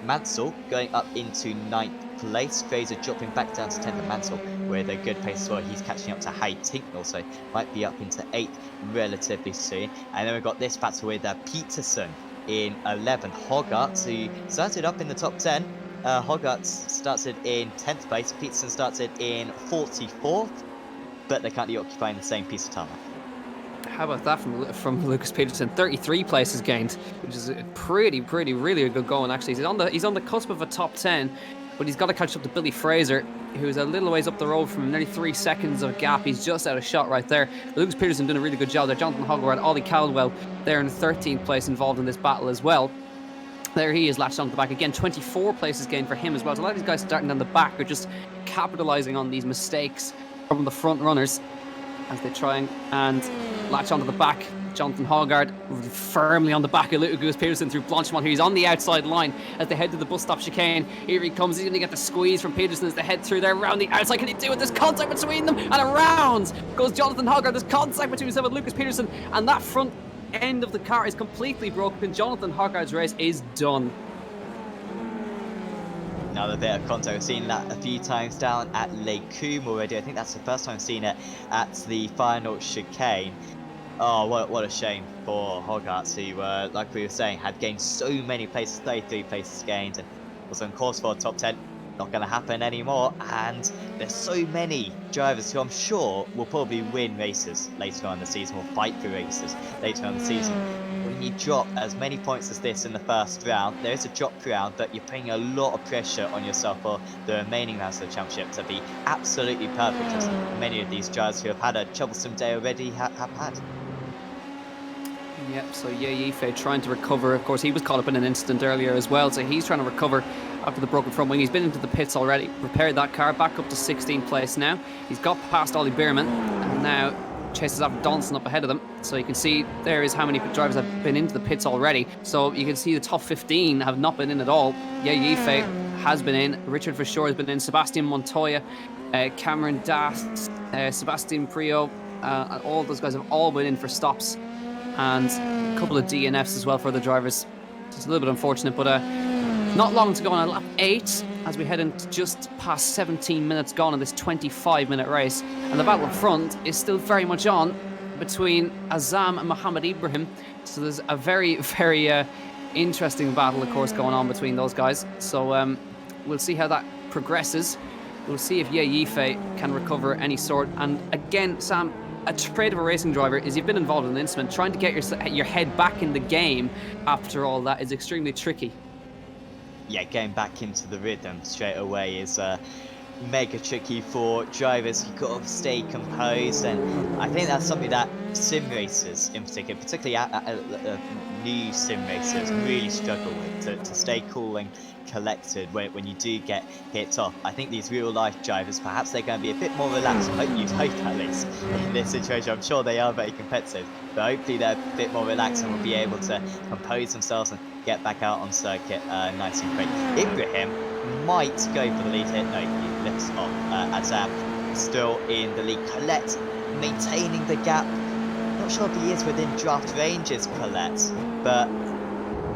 Mansell going up into 9th place. Fraser dropping back down to 10th, and Mansell with a good pace as well. He's catching up to Harry Tinknell, so might be up into 8th relatively soon. And then we've got this battle with Peterson in 11th. Hoggart, who started up in the top 10. Hoggart started in 10th place, Peterson started in 44th, but they're currently occupying the same piece of tarmac. How about that from Lucas Peterson? 33 places gained, which is pretty really good going, actually. He's on the cusp of a top 10, but he's got to catch up to Billy Fraser, who's a little ways up the road from him, nearly 3 seconds of gap. He's just out of shot right there. Lucas Peterson doing a really good job there. Jonathan Hogwarts, Ollie Caldwell there in 13th place, involved in this battle as well. There he is, latched onto the back again. 24 places gained for him as well. So a lot of these guys starting down the back are just capitalising on these mistakes from the front runners as they try and latch onto the back. Jonathan Hoggard firmly on the back of Lucas Peterson through Blanchimont. He's on the outside line as they head to the bus stop chicane. Here he comes. He's going to get the squeeze from Peterson as they head through there around the outside. Can he do it? There's contact between them, and around goes Jonathan Hoggard. There's contact between himself and Lucas Peterson, and that front end of the car is completely broken. Jonathan Hoggard's race is done. Another bit of contact. We've seen that a few times down at Les Combes already. I think that's the first time I've seen it at the final chicane. Oh, what a shame for Hogarth, who, like we were saying, had gained so many places, 33 places gained, and was on course for a top 10. Not going to happen anymore, and there's so many drivers who I'm sure will probably win races later on in the season, or fight for races later on in the season. When you drop as many points as this in the first round, there is a drop round, but you're putting a lot of pressure on yourself for the remaining rounds of the championship to be absolutely perfect, as many of these drivers who have had a troublesome day already have had. Yep, so Yife trying to recover. Of course, he was caught up in an incident earlier as well, so he's trying to recover after the broken front wing. He's been into the pits already, repaired that car, back up to 16th place now. He's got past Ollie Bierman, and now chases after Donaldson up ahead of them. So you can see there is how many drivers have been into the pits already. So you can see the top 15 have not been in at all. Yife has been in, Richard Verschoor has been in, Sebastian Montoya, Cameron Dast, Sebastian Prio, all those guys have all been in for stops, and a couple of DNFs as well for the drivers. It's a little bit unfortunate, but not long to go on lap 8 as we head into just past 17 minutes gone in this 25-minute race, and the battle up front is still very much on between Azam and Mohamed Ibrahim. So there's a very, very interesting battle, of course, going on between those guys. So we'll see how that progresses. We'll see if Yife can recover any sort. And again, Sam, a trait of a racing driver is you've been involved in an incident. Trying to get your head back in the game after all that is extremely tricky. Yeah, getting back into the rhythm straight away is mega tricky for drivers. You've got to stay composed, and I think that's something that sim racers in particular, particularly new sim racers, really struggle with, to stay cool and collected when you do get hit off. I think these real life drivers, perhaps they're going to be a bit more relaxed. You'd hope at least in this situation. I'm sure they are very competitive, but hopefully they're a bit more relaxed and will be able to compose themselves and get back out on circuit nice and quick. Ibrahim might go for the lead hit. No, he lifts off. Azam still in the lead. Colette maintaining the gap. Not sure if he is within draft ranges, Colette, but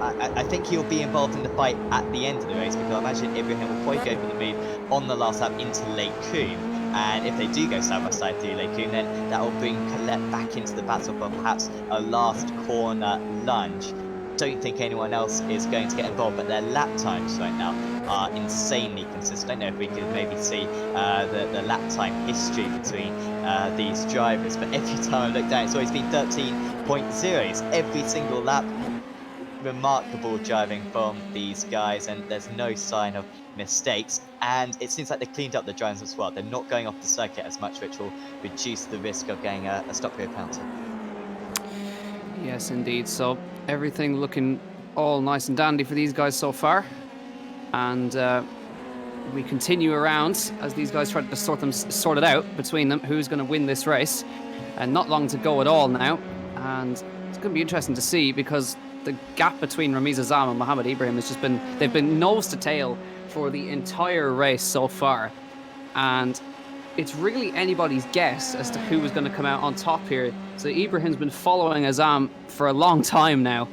I think he'll be involved in the fight at the end of the race, because I imagine Ibrahim will probably go for the move on the last lap into Les Combes, and if they do go side by side through Les Combes, then that will bring Colette back into the battle for perhaps a last corner lunge. Don't think anyone else is going to get involved, but their lap times right now are insanely consistent. I don't know if we could maybe see the lap time history between these drivers, but every time I look down, it's always been 13.0s every single lap. Remarkable driving from these guys, and there's no sign of mistakes, and it seems like they cleaned up the drivers as well. They're not going off the circuit as much, which will reduce the risk of getting a stop-go penalty. Yes, indeed. So everything looking all nice and dandy for these guys so far, and we continue around as these guys try to sort it out between them, who's going to win this race. And not long to go at all now, and it's going to be interesting to see, because the gap between Ramiz Azam and Mohamed Ibrahim has just been, they've been nose to tail for the entire race so far, and it's really anybody's guess as to who is going to come out on top here. So Ibrahim's been following Azam for a long time now,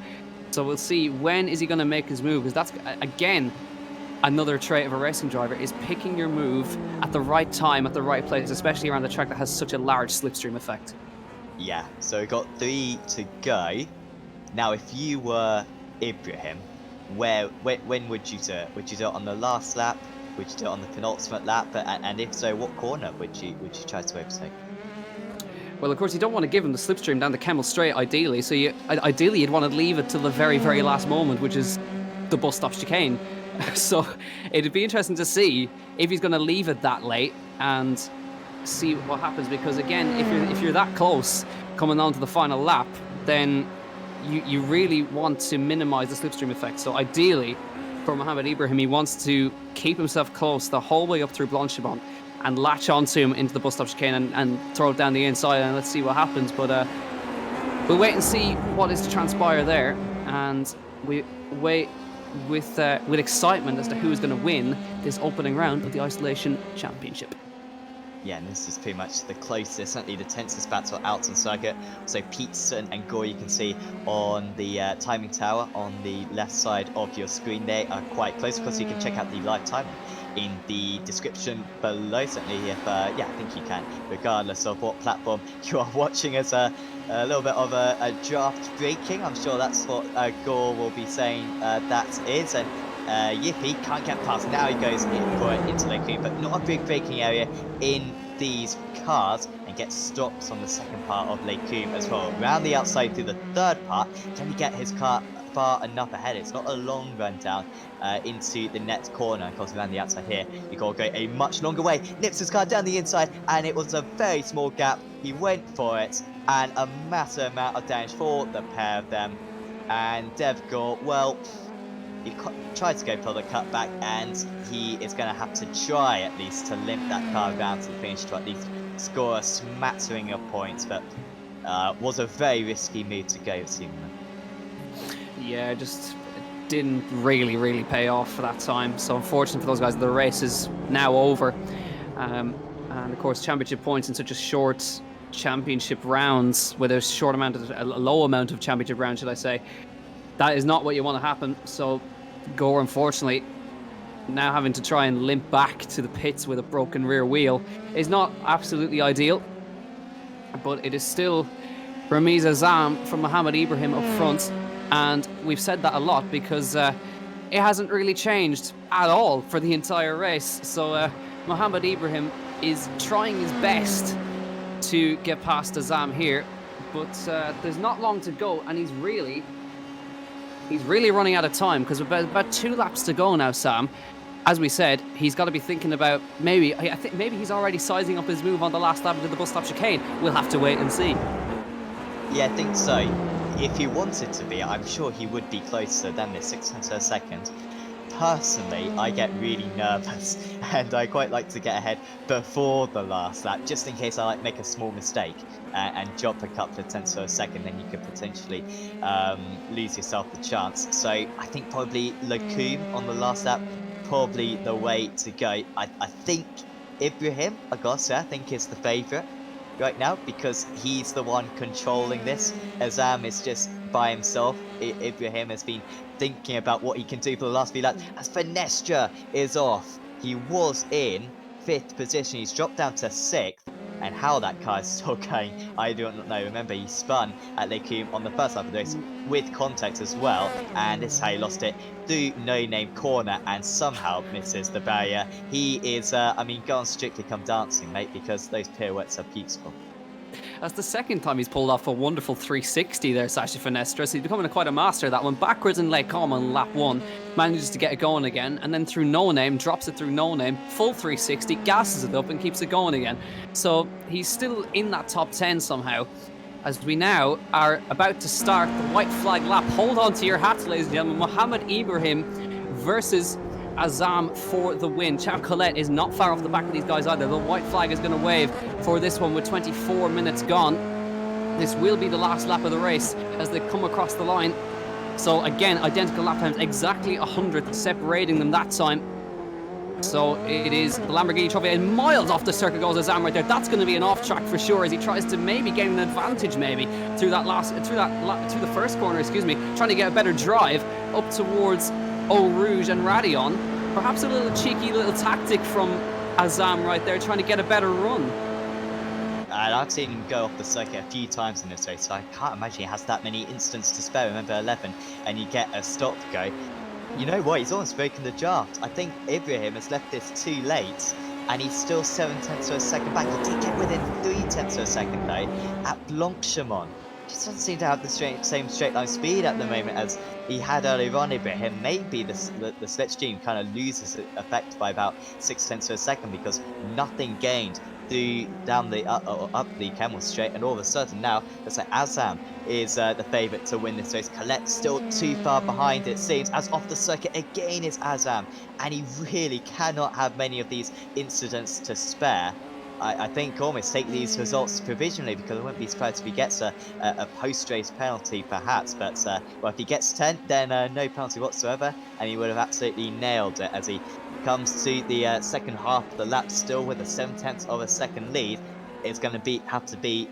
so we'll see when is he going to make his move, because that's again another trait of a racing driver, is picking your move at the right time, at the right place, especially around the track that has such a large slipstream effect. Yeah, so we've got 3 to go. Now, if you were Ibrahim, when would you do it? Would you do it on the last lap? Would you do it on the penultimate lap? And if so, what corner would you try to overtake? Well, of course, you don't want to give him the slipstream down the Kemmel Straight, ideally. So ideally, you'd want to leave it till the very, very last moment, which is the bus stop chicane. So it'd be interesting to see if he's going to leave it that late and see what happens. Because again, if you're that close coming on to the final lap, then you really want to minimize the slipstream effect. So ideally, for Mohamed Ibrahim, he wants to keep himself close the whole way up through Blanchimont and latch onto him into the bus stop chicane and throw it down the inside, and let's see what happens. But we'll wait and see what is to transpire there, and we wait with excitement as to who is going to win this opening round of the Isolation Championship. Yeah, and this is pretty much the closest, certainly the tensest battle out on circuit. So Peterson and Gore, you can see on the timing tower on the left side of your screen, they are quite close. Of course, you can check out the live timing in the description below, certainly if, yeah, I think you can, regardless of what platform you are watching, as a little bit of a draft breaking. I'm sure that's what Gore will be saying that is, and Yippee can't get past. Now he goes in for it into Lake Coombe, but not a big braking area in these cars, and gets stops on the second part of Lake Coombe as well. Round the outside through the third part, can he get his car far enough ahead? It's not a long run down into the next corner. Of course, around the outside here, you got to go a much longer way. Nips his car down the inside, and it was a very small gap. He went for it, and a massive amount of damage for the pair of them. And Dev Gore, well, he tried to go for the cutback, and he is going to have to try at least to limp that car down to the finish to at least score a smattering of points, but was a very risky move to go, seemingly. Yeah, just didn't really pay off for that time. So unfortunately for those guys, the race is now over. And of course, championship points in such a short championship rounds, with a low amount of championship rounds, should I say, that is not what you want to happen. So Gore, unfortunately, now having to try and limp back to the pits with a broken rear wheel is not absolutely ideal. But it is still Ramiz Azam from Mohamed Ibrahim up front. And we've said that a lot because it hasn't really changed at all for the entire race. So Mohamed Ibrahim is trying his best to get past Azam here. But there's not long to go, and he's really running out of time, because about 2 laps to go now, Sam. As we said, he's got to be thinking about maybe he's already sizing up his move on the last lap into the bus stop chicane. We'll have to wait and see. Yeah, I think so. If he wanted to be, I'm sure he would be closer than this 6 per second. Personally, I get really nervous, and I quite like to get ahead before the last lap, just in case I make a small mistake and drop a couple of tenths per second. Then you could potentially lose yourself the chance. So I think probably Lake Coombe on the last lap, probably the way to go. I think Ibrahim, I think is the favourite right now, because he's the one controlling this. Azam is just by himself. Ibrahim has been thinking about what he can do for the last few laps, as Finestra is off. He was in 5th position, he's dropped down to 6th, and how that car is still going, I do not know. Remember, he spun at Lake Coombe on the first lap of the race with contact as well, and this is how he lost it through no-name corner and somehow misses the barrier. He is, I mean, go on Strictly Come Dancing, mate, because those pirouettes are beautiful. That's the second time he's pulled off a wonderful 360 there, Sacha Finestra. So he's becoming quite a master of that one. Backwards in Lake Coombe on lap 1, manages to get it going again, and then through no name, drops it through no name, full 360, gasses it up and keeps it going again. So he's still in that top 10 somehow, as we now are about to start the white flag lap. Hold on to your hats, ladies and gentlemen. Mohamed Ibrahim versus Azam for the win. Chav Colette is not far off the back of these guys either. The white flag is going to wave for this one with 24 minutes gone. This will be the last lap of the race as they come across the line. So again, identical lap times, exactly 100 separating them that time. So it is the Lamborghini Trophy, and miles off the circuit goes Azam right there. That's going to be an off track for sure, as he tries to maybe gain an advantage maybe through the first corner, excuse me, trying to get a better drive up towards Eau Rouge and Radion. Perhaps a little cheeky little tactic from Azam right there, trying to get a better run. And I've seen him go off the circuit a few times in this race, so I can't imagine he has that many instants to spare. Remember 11, and you get a stop go. You know what, he's almost broken the draft. I think Ibrahim has left this too late, and he's still 7 tenths of a second back. He did get within 3 tenths of a second though at Blanchimont. just doesn't seem to have the same straight line speed at the moment as he had earlier on. Ibrahim, maybe the slipstream kind of loses effect by about 6/10 of a second because nothing gained down the up the Camel Straight, and all of a sudden now looks like Azam is the favourite to win this race. Colette still too far behind, it seems, as off the circuit again is Azam, and he really cannot have many of these incidents to spare. I think almost take these results provisionally, because I wouldn't be surprised if he gets a post-race penalty perhaps, but well, if he gets 10th, then no penalty whatsoever, and he would have absolutely nailed it as he comes to the second half of the lap still with a 7/10 of a second lead. It's going to have to be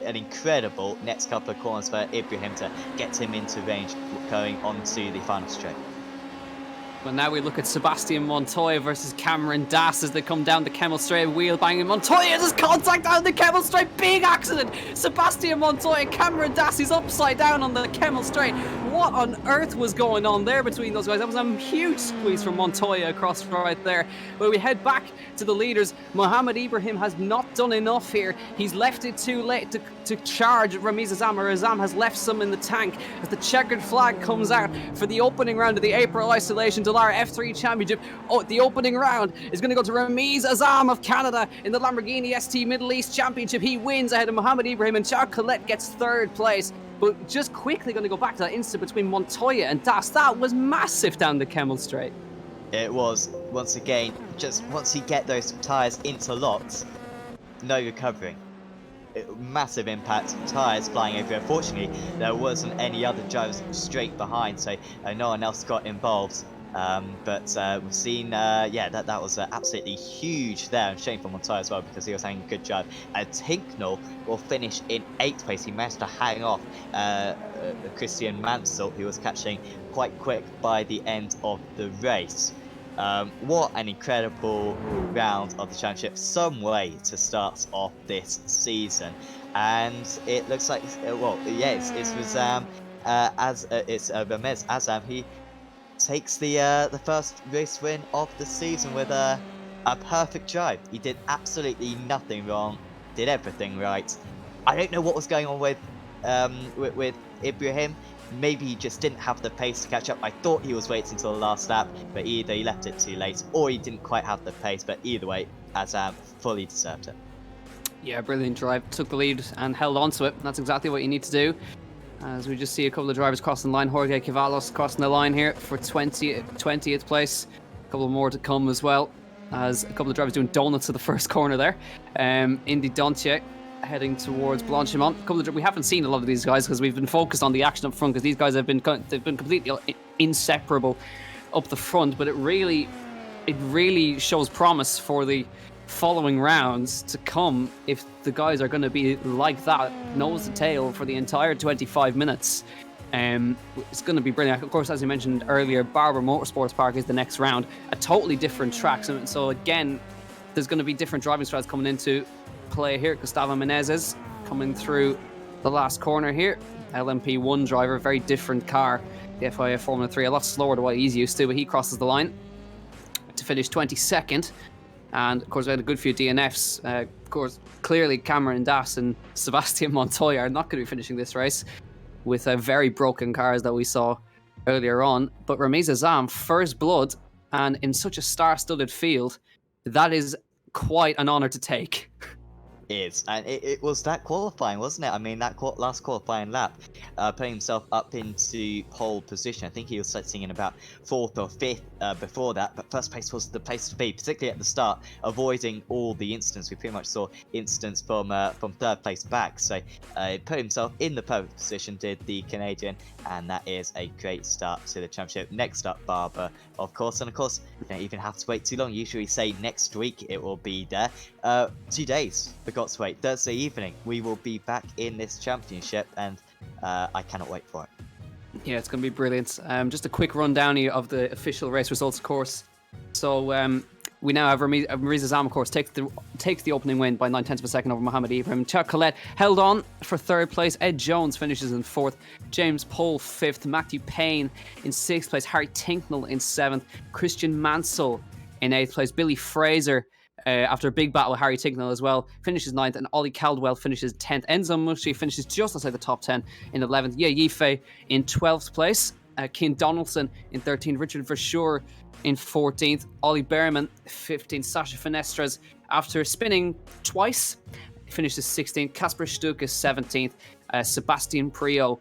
an incredible next couple of corners for Ibrahim to get him into range going on to the final straight. But now we look at Sebastian Montoya versus Cameron Dass as they come down the Kemmel Straight, wheel banging. Montoya does contact down the Kemmel Straight, big accident. Sebastian Montoya, Cameron Dass is upside down on the Kemmel Straight. What on earth was going on there between those guys? That was a huge squeeze from Montoya across right there. But we head back to the leaders. Mohamed Ibrahim has not done enough here. He's left it too late to charge Ramiz Azam, or Azam has left some in the tank as the checkered flag comes out for the opening round of the April Isolation Dallara F3 Championship. Oh, the opening round is going to go to Ramiz Azam of Canada in the Lamborghini ST Middle East Championship. He wins ahead of Mohamed Ibrahim, and Charles Colette gets third place. But just quickly going to go back to that incident between Montoya and Das. That was massive down the Kemmel Straight. It was, once again, just once you get those tyres interlocked, no recovering. Massive impact, tyres flying over. Unfortunately, there wasn't any other drivers straight behind, so no one else got involved. But we've seen, yeah, that was absolutely huge there, and shame for Montoya as well, because he was having a good drive. Tinknell will finish in 8th place. He managed to hang off Christian Mansell, who was catching quite quick by the end of the race. What an incredible round of the championship. Some way to start off this season. And it looks like, well, yes, it's Razam, it's Ramez Azam. He takes the first race win of the season with a perfect drive. He did absolutely nothing wrong, did everything right. I don't know what was going on with Ibrahim. Maybe he just didn't have the pace to catch up. I thought he was waiting until the last lap, but either he left it too late or he didn't quite have the pace. But either way, Azam fully deserved it. Yeah, brilliant drive. Took the lead and held on to it. That's exactly what you need to do. As we just see a couple of drivers crossing the line. Jorge Cavalos crossing the line here for 20th place. A couple more to come as well, as a couple of drivers doing donuts to the first corner there. Indy Donche heading towards Blanchimont. We haven't seen a lot of these guys because we've been focused on the action up front, because these guys they've been completely inseparable up the front. But it really shows promise for the following rounds to come if the guys are going to be like that, nose to tail for the entire 25 minutes. It's going to be brilliant. Of course, as you mentioned earlier, Barber Motorsports Park is the next round, a totally different track. So again, there's going to be different driving styles coming into play here. Gustavo Menezes coming through the last corner here. LMP1 driver, very different car. The FIA Formula 3, a lot slower than what he's used to, but he crosses the line to finish 22nd. And of course, we had a good few DNFs. Of course, clearly Cameron Dass and Sebastian Montoya are not going to be finishing this race with very broken cars that we saw earlier on. But Ramiz Azam, first blood, and in such a star-studded field, that is quite an honour to take. And it was that qualifying, wasn't it? I mean, that last qualifying lap, putting himself up into pole position. I think he was sitting in about 4th or 5th before that, but first place was the place to be, particularly at the start, avoiding all the incidents. We pretty much saw incidents from 3rd place back, so he put himself in the perfect position, did the Canadian, and that is a great start to the championship. Next up, Barber, of course, and of course, you don't even have to wait too long. Usually say next week it will be there. 2 days, forgot to wait. Thursday evening, we will be back in this championship, and I cannot wait for it. Yeah, it's going to be brilliant. Just a quick rundown here of the official race results, of course. So we now have Ramiz Azam, of course, takes the opening win by 9/10 of a second over Mohamed Ibrahim. Charles Colette held on for 3rd place. Ed Jones finishes in 4th. James Pohl 5th. Matthew Payne in 6th place. Harry Tinknell in 7th. Christian Mansell in 8th place. Billy Fraser after a big battle with Harry Tignall as well, finishes 9th, and Ollie Caldwell finishes 10th. Enzo Mushi finishes just outside the top 10 in 11th. Yeah, Yifei in 12th place. Keane Donaldson in 13th. Richard Verschoor in 14th. Ollie Behrman 15th. Sasha Finestres, after spinning twice, finishes 16th. Kasper Stuck is 17th. Sebastian Prio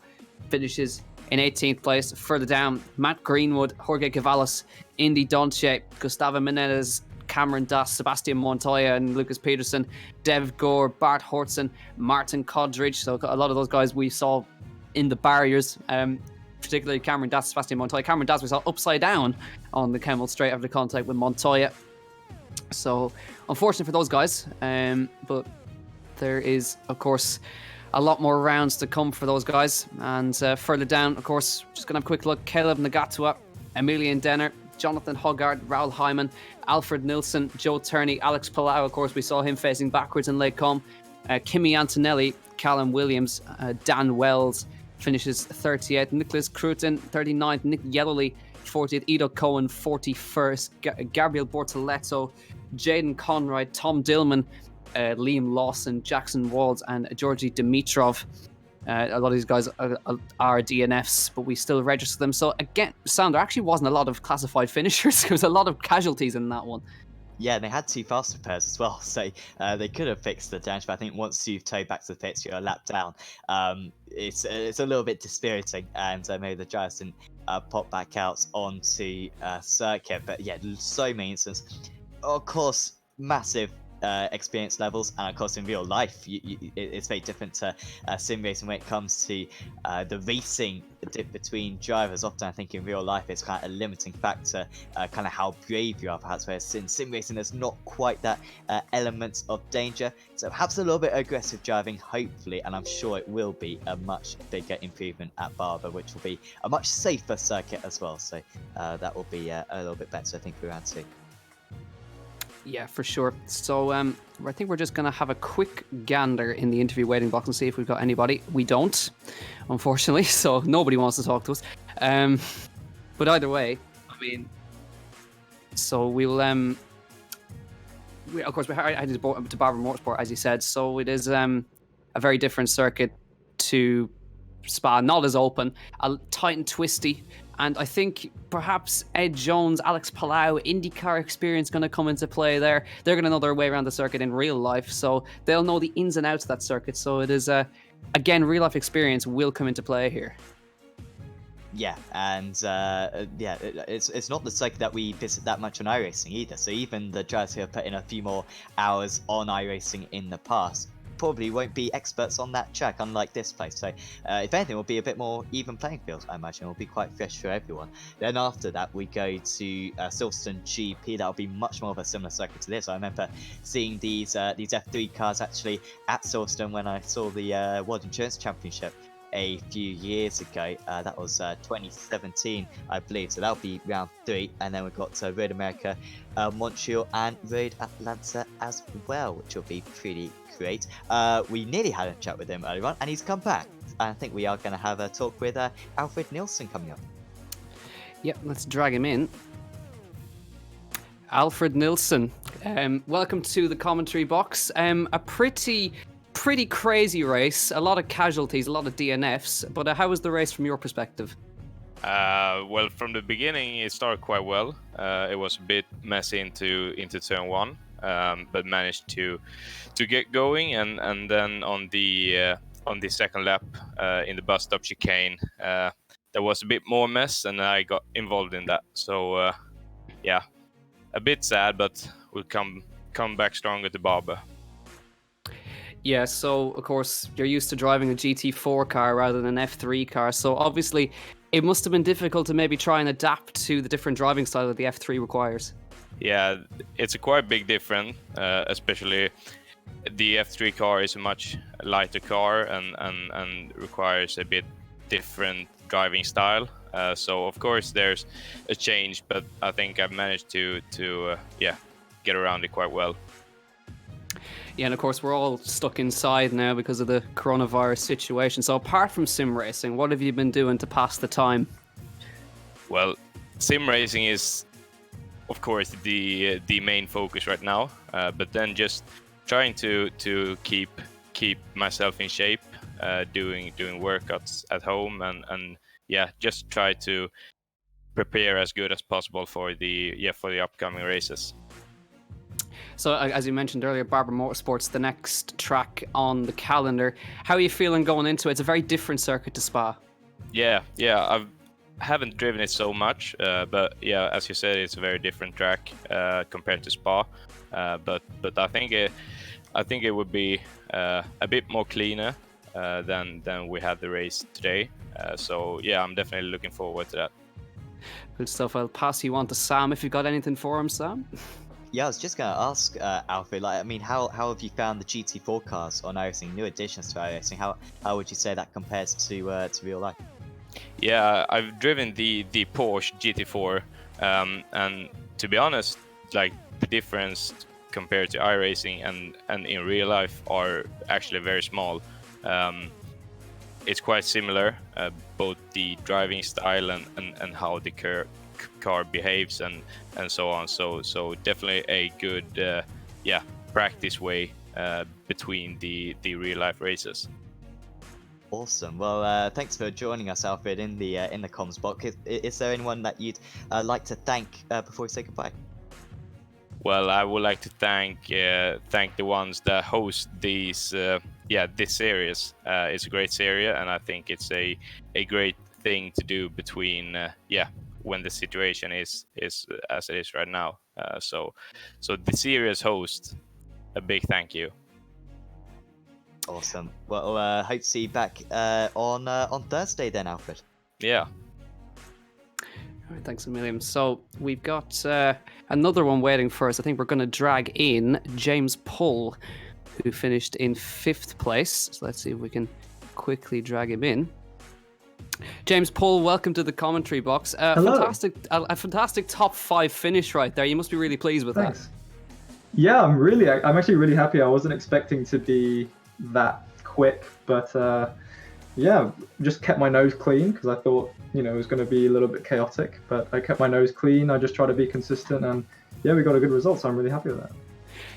finishes in 18th place. Further down, Matt Greenwood, Jorge Cavalos, Indy Donche, Gustavo Menendez, Cameron Das, Sebastian Montoya, and Lucas Peterson, Dev Gore, Bart Hortson, Martin Kodridge. So a lot of those guys we saw in the barriers, particularly Cameron Das, Sebastian Montoya. Cameron Das we saw upside down on the Kemmel straight after contact with Montoya. So unfortunate for those guys, but there is, of course, a lot more rounds to come for those guys. And further down, of course, just going to have a quick look. Caleb Nagatua, Emilian Denner, Jonathan Hoggard, Raoul Hyman, Alfred Nilsson, Joe Turney, Alex Palau. Of course, we saw him facing backwards in Lake Com. Kimi Antonelli, Callum Williams, Dan Wells finishes 38th. Nicholas Cruton, 39th. Nick Yellowly, 40th. Ido Cohen, 41st. Gabriel Bortoletto, Jaden Conroy, Tom Dillman, Liam Lawson, Jackson Walls, and Georgi Dimitrov. A lot of these guys are DNFs, but we still register them. So again, Sam, there actually wasn't a lot of classified finishers. There was a lot of casualties in that one. Yeah, they had two faster pairs as well, so they could have fixed the damage. But I think once you've towed back to the pits, you're a lap down. It's a little bit dispiriting, and maybe the drivers didn't pop back out onto circuit. But yeah, so many instances. Of course, massive experience levels, and of course in real life it's very different to sim racing when it comes to the racing between drivers. Often I think in real life it's kind of a limiting factor, kind of how brave you are, perhaps, whereas in sim racing there's not quite that element of danger, so perhaps a little bit aggressive driving, hopefully, and I'm sure it will be a much bigger improvement at Barber, which will be a much safer circuit as well, so that will be a little bit better, I think, for round 2. Yeah, for sure. So I think we're just going to have a quick gander in the interview waiting box and see if we've got anybody. We don't, unfortunately, so nobody wants to talk to us. But either way, I mean, so we'll... of course, we're headed to Barber Motorsport, as you said, so it is a very different circuit to Spa, not as open, tight and twisty. And I think perhaps Ed Jones, Alex Palau, IndyCar experience going to come into play there. They're going to know their way around the circuit in real life, so they'll know the ins and outs of that circuit. So it is, again, real life experience will come into play here. Yeah, and it's not the circuit that we visit that much on iRacing either. So even the drivers who have put in a few more hours on iRacing in the past probably won't be experts on that track, unlike this place. So if anything, it will be a bit more even playing field, I imagine. It will be quite fresh for everyone. Then after that, we go to Silverstone GP. That'll be much more of a similar circuit to this. I remember seeing these F3 cars actually at Silverstone when I saw the World Endurance Championship a few years ago. That was 2017, I believe. So that'll be round 3, and then we've got Road America, Montreal, and Road Atlanta as well, which will be pretty great. We nearly had a chat with him earlier on, and he's come back. I think we are going to have a talk with Alfred Nilsson coming up. Yep, let's drag him in. Alfred Nilsson, welcome to the commentary box. A pretty crazy race, a lot of casualties, a lot of DNFs, but how was the race from your perspective? Well, from the beginning it started quite well. It was a bit messy into turn 1, but managed to get going, and then on the second lap in the bus stop chicane, there was a bit more mess, and I got involved in that. So yeah, a bit sad, but we'll come back stronger to Barber. Yeah, so of course you're used to driving a GT4 car rather than an F3 car, so obviously it must have been difficult to maybe try and adapt to the different driving style that the F3 requires. Yeah, it's a quite big difference, especially the F3 car is a much lighter car and requires a bit different driving style. So of course there's a change, but I think I've managed to get around it quite well. Yeah, and of course we're all stuck inside now because of the coronavirus situation. So apart from sim racing, what have you been doing to pass the time? Well, sim racing is, of of course the main focus right now. But then just trying to keep myself in shape, doing workouts at home, and yeah, just try to prepare as good as possible for the upcoming races. So, as you mentioned earlier, Barber Motorsports, the next track on the calendar. How are you feeling going into it? It's a very different circuit to Spa. Yeah, I haven't driven it so much, but yeah, as you said, it's a very different track compared to Spa. But I think it would be a bit more cleaner than we had the race today. So yeah, I'm definitely looking forward to that. Good stuff. I'll pass you on to Sam if you've got anything for him, Sam. Yeah, I was just going to ask, Alfred, like, I mean, how have you found the GT4 cars on iRacing, new additions to iRacing? How would you say that compares to real life? Yeah, I've driven the Porsche GT4, and to be honest, like the difference compared to iRacing and in real life are actually very small. It's quite similar, both the driving style and how the car behaves and so on. So definitely a good practice way between the real life races. Awesome. Well, thanks for joining us, Alfred, in the comms box. Is there anyone that you'd like to thank before we say goodbye? Well, I would like to thank the ones that host these this series. It's a great series, and I think it's a great thing to do between when the situation is as it is right now. So the series host, a big thank you. Awesome. Well, hope to see you back on Thursday then, Alfred. Yeah. All right, thanks a million. So we've got another one waiting for us. I think we're going to drag in James Pull, who finished in 5th place. So let's see if we can quickly drag him in. James Pull, welcome to the commentary box. Hello. A fantastic top 5 finish right there. You must be really pleased with Thanks. that. Yeah, I'm actually really happy. I wasn't expecting to be that quick, but yeah, just kept my nose clean because I thought, it was going to be a little bit chaotic, but I kept my nose clean. I just tried to be consistent, and yeah, we got a good result, so I'm really happy with that.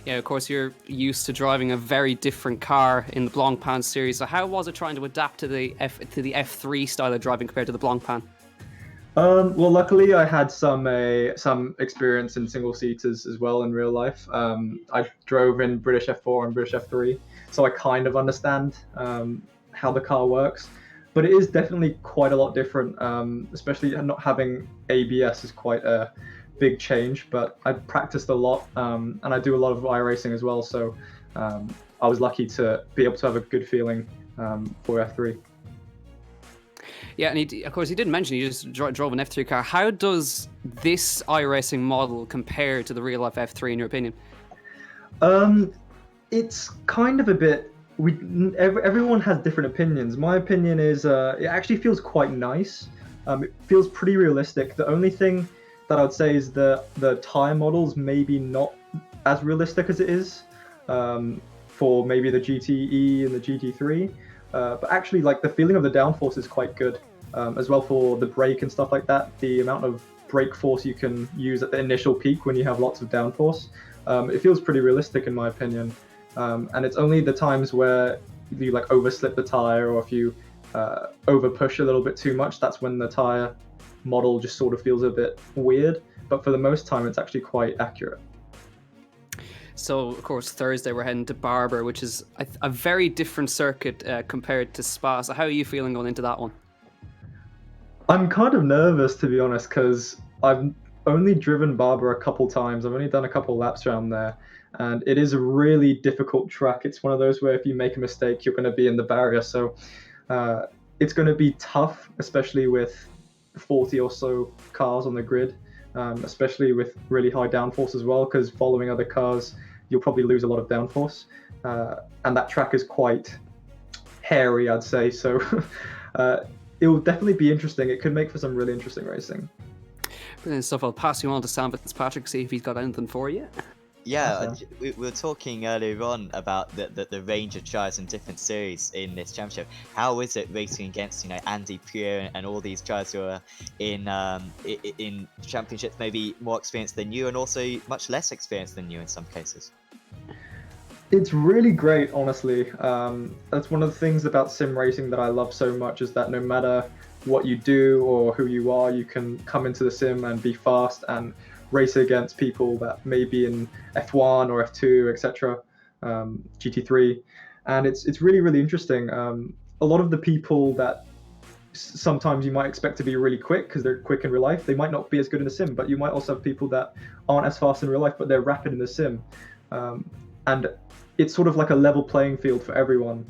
Yeah, of course, you're used to driving a very different car in the Blancpain series. So how was it trying to adapt to the F3 style of driving compared to the Blancpain? Well, luckily I had some experience in single seaters as well in real life. I drove in British F4 and British F3, so I kind of understand how the car works. But it is definitely quite a lot different, especially not having ABS is quite a big change. But I practiced a lot, and I do a lot of iRacing as well, so I was lucky to be able to have a good feeling for F3. Yeah, and of course, he didn't mention he just drove an F3 car. How does this iRacing model compare to the real-life F3, in your opinion? It's kind of a bit... Everyone has different opinions. My opinion is it actually feels quite nice. It feels pretty realistic. The only thing that I would say is the tyre models maybe not as realistic as it is for maybe the GTE and the GT3. But actually, like, the feeling of the downforce is quite good as well for the brake and stuff like that. The amount of brake force you can use at the initial peak when you have lots of downforce, it feels pretty realistic in my opinion. And it's only the times where you like overslip the tire or if you over push a little bit too much, that's when the tire model just sort of feels a bit weird. But for the most time, it's actually quite accurate. So, of course, Thursday we're heading to Barber, which is a very different circuit compared to Spa. So how are you feeling going into that one? I'm kind of nervous, to be honest, because I've only driven Barber a couple times. I've only done a couple laps around there, and it is a really difficult track. It's one of those where if you make a mistake, you're going to be in the barrier. So it's going to be tough, especially with 40 or so cars on the grid, especially with really high downforce as well, because following other cars, you'll probably lose a lot of downforce. And that track is quite hairy, I'd say. So it will definitely be interesting. It could make for some really interesting racing. Brilliant stuff. I'll pass you on to Sam Fitzpatrick, see if he's got anything for you. Yeah, Awesome. we were talking earlier on about the range of drivers in different series in this championship. How is it racing against, Andy Pure and all these drivers who are in championships, maybe more experienced than you and also much less experienced than you in some cases? It's really great, honestly. That's one of the things about sim racing that I love so much, is that no matter what you do or who you are, you can come into the sim and be fast and race against people that may be in F1 or F2, etc., GT3, and it's really really interesting. A lot of the people that sometimes you might expect to be really quick because they're quick in real life, they might not be as good in the sim, but you might also have people that aren't as fast in real life, but they're rapid in the sim. And it's sort of like a level playing field for everyone.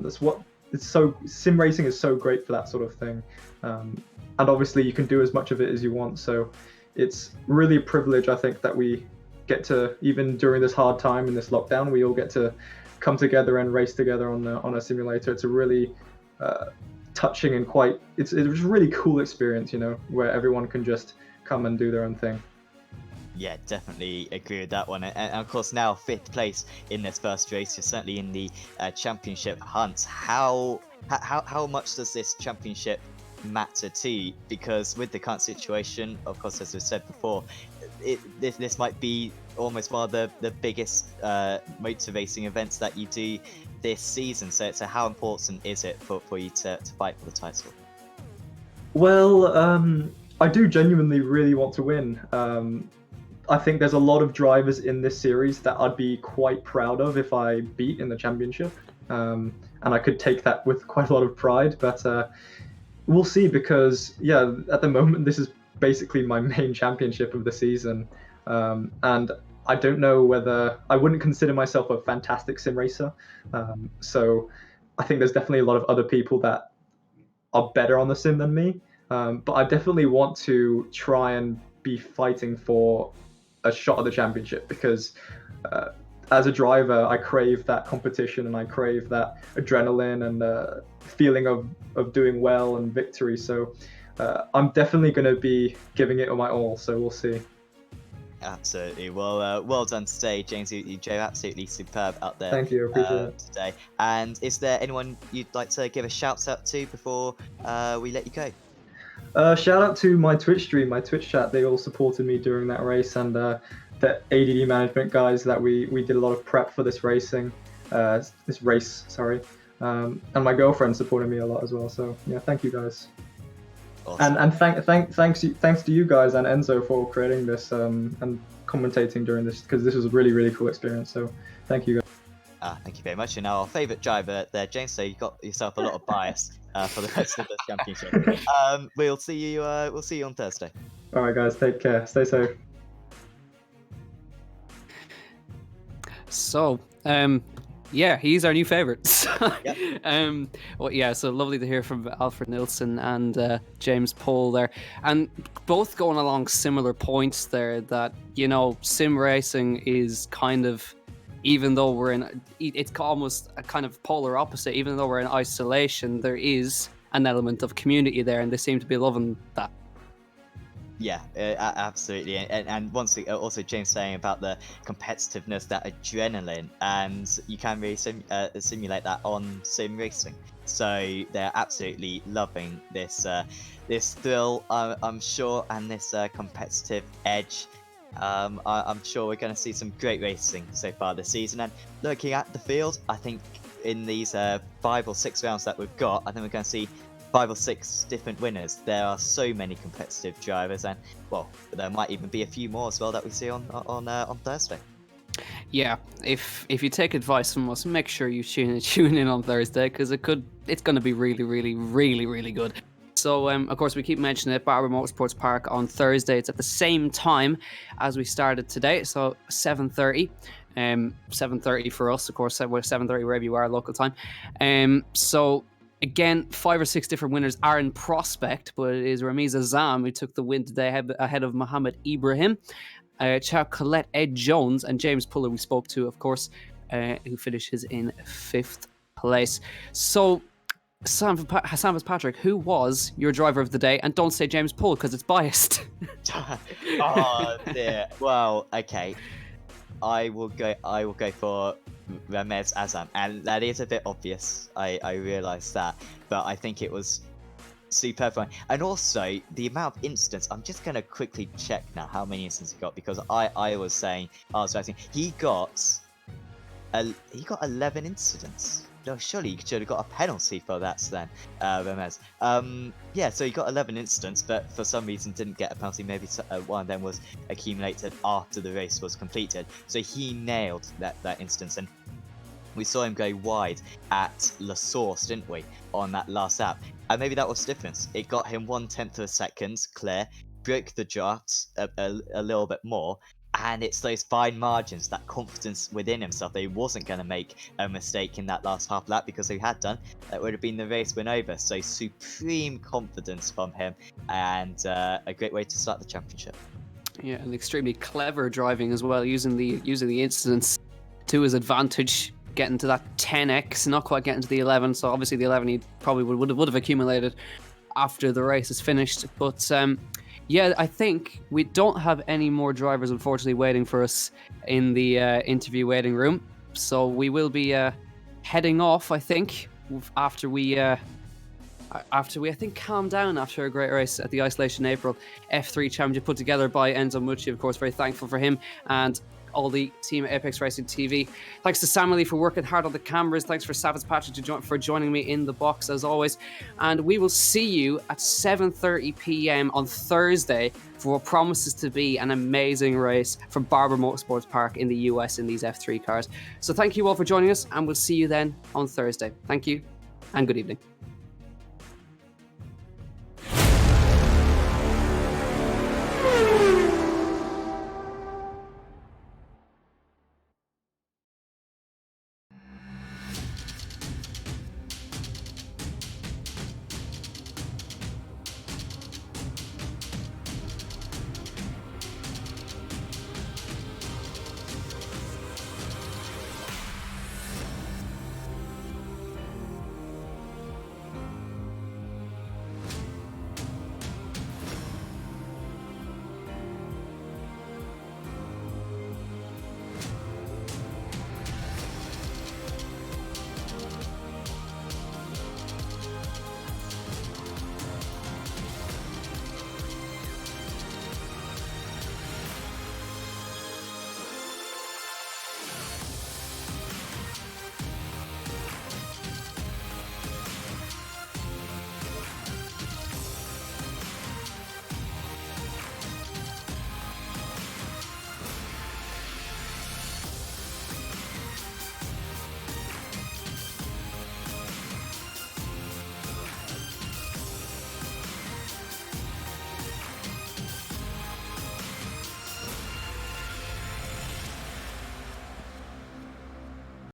That's what it's so sim racing is so great for that sort of thing. And obviously you can do as much of it as you want. So it's really a privilege, I think, that we get to, even during this hard time in this lockdown, we all get to come together and race together on a simulator. It's a really touching and it's a really cool experience, where everyone can just come and do their own thing. Yeah, definitely agree with that one. And of course, now 5th place in this first race. You're certainly in the championship hunt. How much does this championship matter to you? Because with the current situation, of course, as we said before, this might be almost one of the biggest motor racing events that you do this season. So how important is it for you to fight for the title? Well, I do genuinely really want to win. I think there's a lot of drivers in this series that I'd be quite proud of if I beat in the championship, and I could take that with quite a lot of pride. But we'll see, because at the moment this is basically my main championship of the season, and I don't know whether I wouldn't consider myself a fantastic sim racer. So I think there's definitely a lot of other people that are better on the sim than me. But I definitely want to try and be fighting for a shot at the championship, because as a driver, I crave that competition and I crave that adrenaline and feeling of doing well and victory. So I'm definitely going to be giving it my all. So we'll see. Absolutely. Well done today, James. You're absolutely superb out there. Thank you. Appreciate it. Today. And is there anyone you'd like to give a shout out to before we let you go? Shout out to my Twitch stream, my Twitch chat. They all supported me during that race, and the ADD management guys that we did a lot of prep for this race, sorry. And my girlfriend supported me a lot as well. So yeah, thank you guys. Awesome. And thanks to you guys and Enzo for creating this and commentating during this, because this was a really really cool experience. So thank you guys. Thank you very much. And our favourite driver there, James. So you got yourself a lot of bias for the rest of the championship. We'll see you. We'll see you on Thursday. All right, guys. Take care. Stay safe. So, yeah, he's our new favourite. Yep. Well, yeah, so lovely to hear from Alfred Nilsson and James Pohl there, and both going along similar points there, that sim racing is kind of, even though it's almost a kind of polar opposite. Even though we're in isolation, there is an element of community there, and they seem to be loving that. Yeah, absolutely. And once also James saying about the competitiveness, that adrenaline, and you can really simulate that on sim racing. So they're absolutely loving this this thrill, I'm sure, and this competitive edge. I'm sure we're going to see some great racing so far this season. And looking at the field, I think in these 5 or 6 rounds that we've got, I think we're going to see 5 or 6 different winners. There are so many competitive drivers, and well, there might even be a few more as well that we see on Thursday. Yeah, if you take advice from us, make sure you tune in on Thursday, because it's going to be really, really, really, really good. So, of course, we keep mentioning it, Barber Motorsports Park on Thursday. It's at the same time as we started today, so 7:30. 7:30 for us, of course. We're 7:30 wherever you are, local time. So, again, 5 or 6 different winners are in prospect, but it is Ramiz Azam who took the win today ahead of Mohammed Ibrahim, Charles Colette, Ed Jones, and James Puller, we spoke to, of course, who finishes in 5th place. So, Sam Fitzpatrick, who was your driver of the day? And don't say James Pohl, because it's biased. Oh dear. Well, okay. I will go for Remez Azam, and that is a bit obvious. I realise that, but I think it was superb fun. And also the amount of incidents. I'm just gonna quickly check now how many incidents he got, because I was saying I was writing he got 11 incidents. No, surely you should have got a penalty for that then, Remez. Yeah, so he got 11 incidents, but for some reason didn't get a penalty. Maybe one of them was accumulated after the race was completed. So he nailed that instance, and we saw him go wide at La Source, didn't we, on that last lap? And maybe that was the difference. It got him 1/10 of a second clear, broke the drafts a little bit more, and it's those fine margins, that confidence within himself that he wasn't going to make a mistake in that last half lap, because if he had done, that would have been the race win over. So supreme confidence from him, and a great way to start the championship. Yeah, and extremely clever driving as well, using the incidents to his advantage, getting to that 10x, not quite getting to the 11. So obviously the 11 he probably would have accumulated after the race is finished. But yeah, I think we don't have any more drivers, unfortunately, waiting for us in the interview waiting room. So we will be heading off, I think, after we I think calm down after a great race at the Isolation April F3 Championship put together by Enzo Mucci. Of course, very thankful for him and all the team at Apex Racing TV. Thanks to Samuel Lee for working hard on the cameras. Thanks for Savitz Patrick for joining me in the box as always. And we will see you at 7:30 p.m. on Thursday for what promises to be an amazing race from Barber Motorsports Park in the US in these F3 cars. So thank you all for joining us, and we'll see you then on Thursday. Thank you and good evening.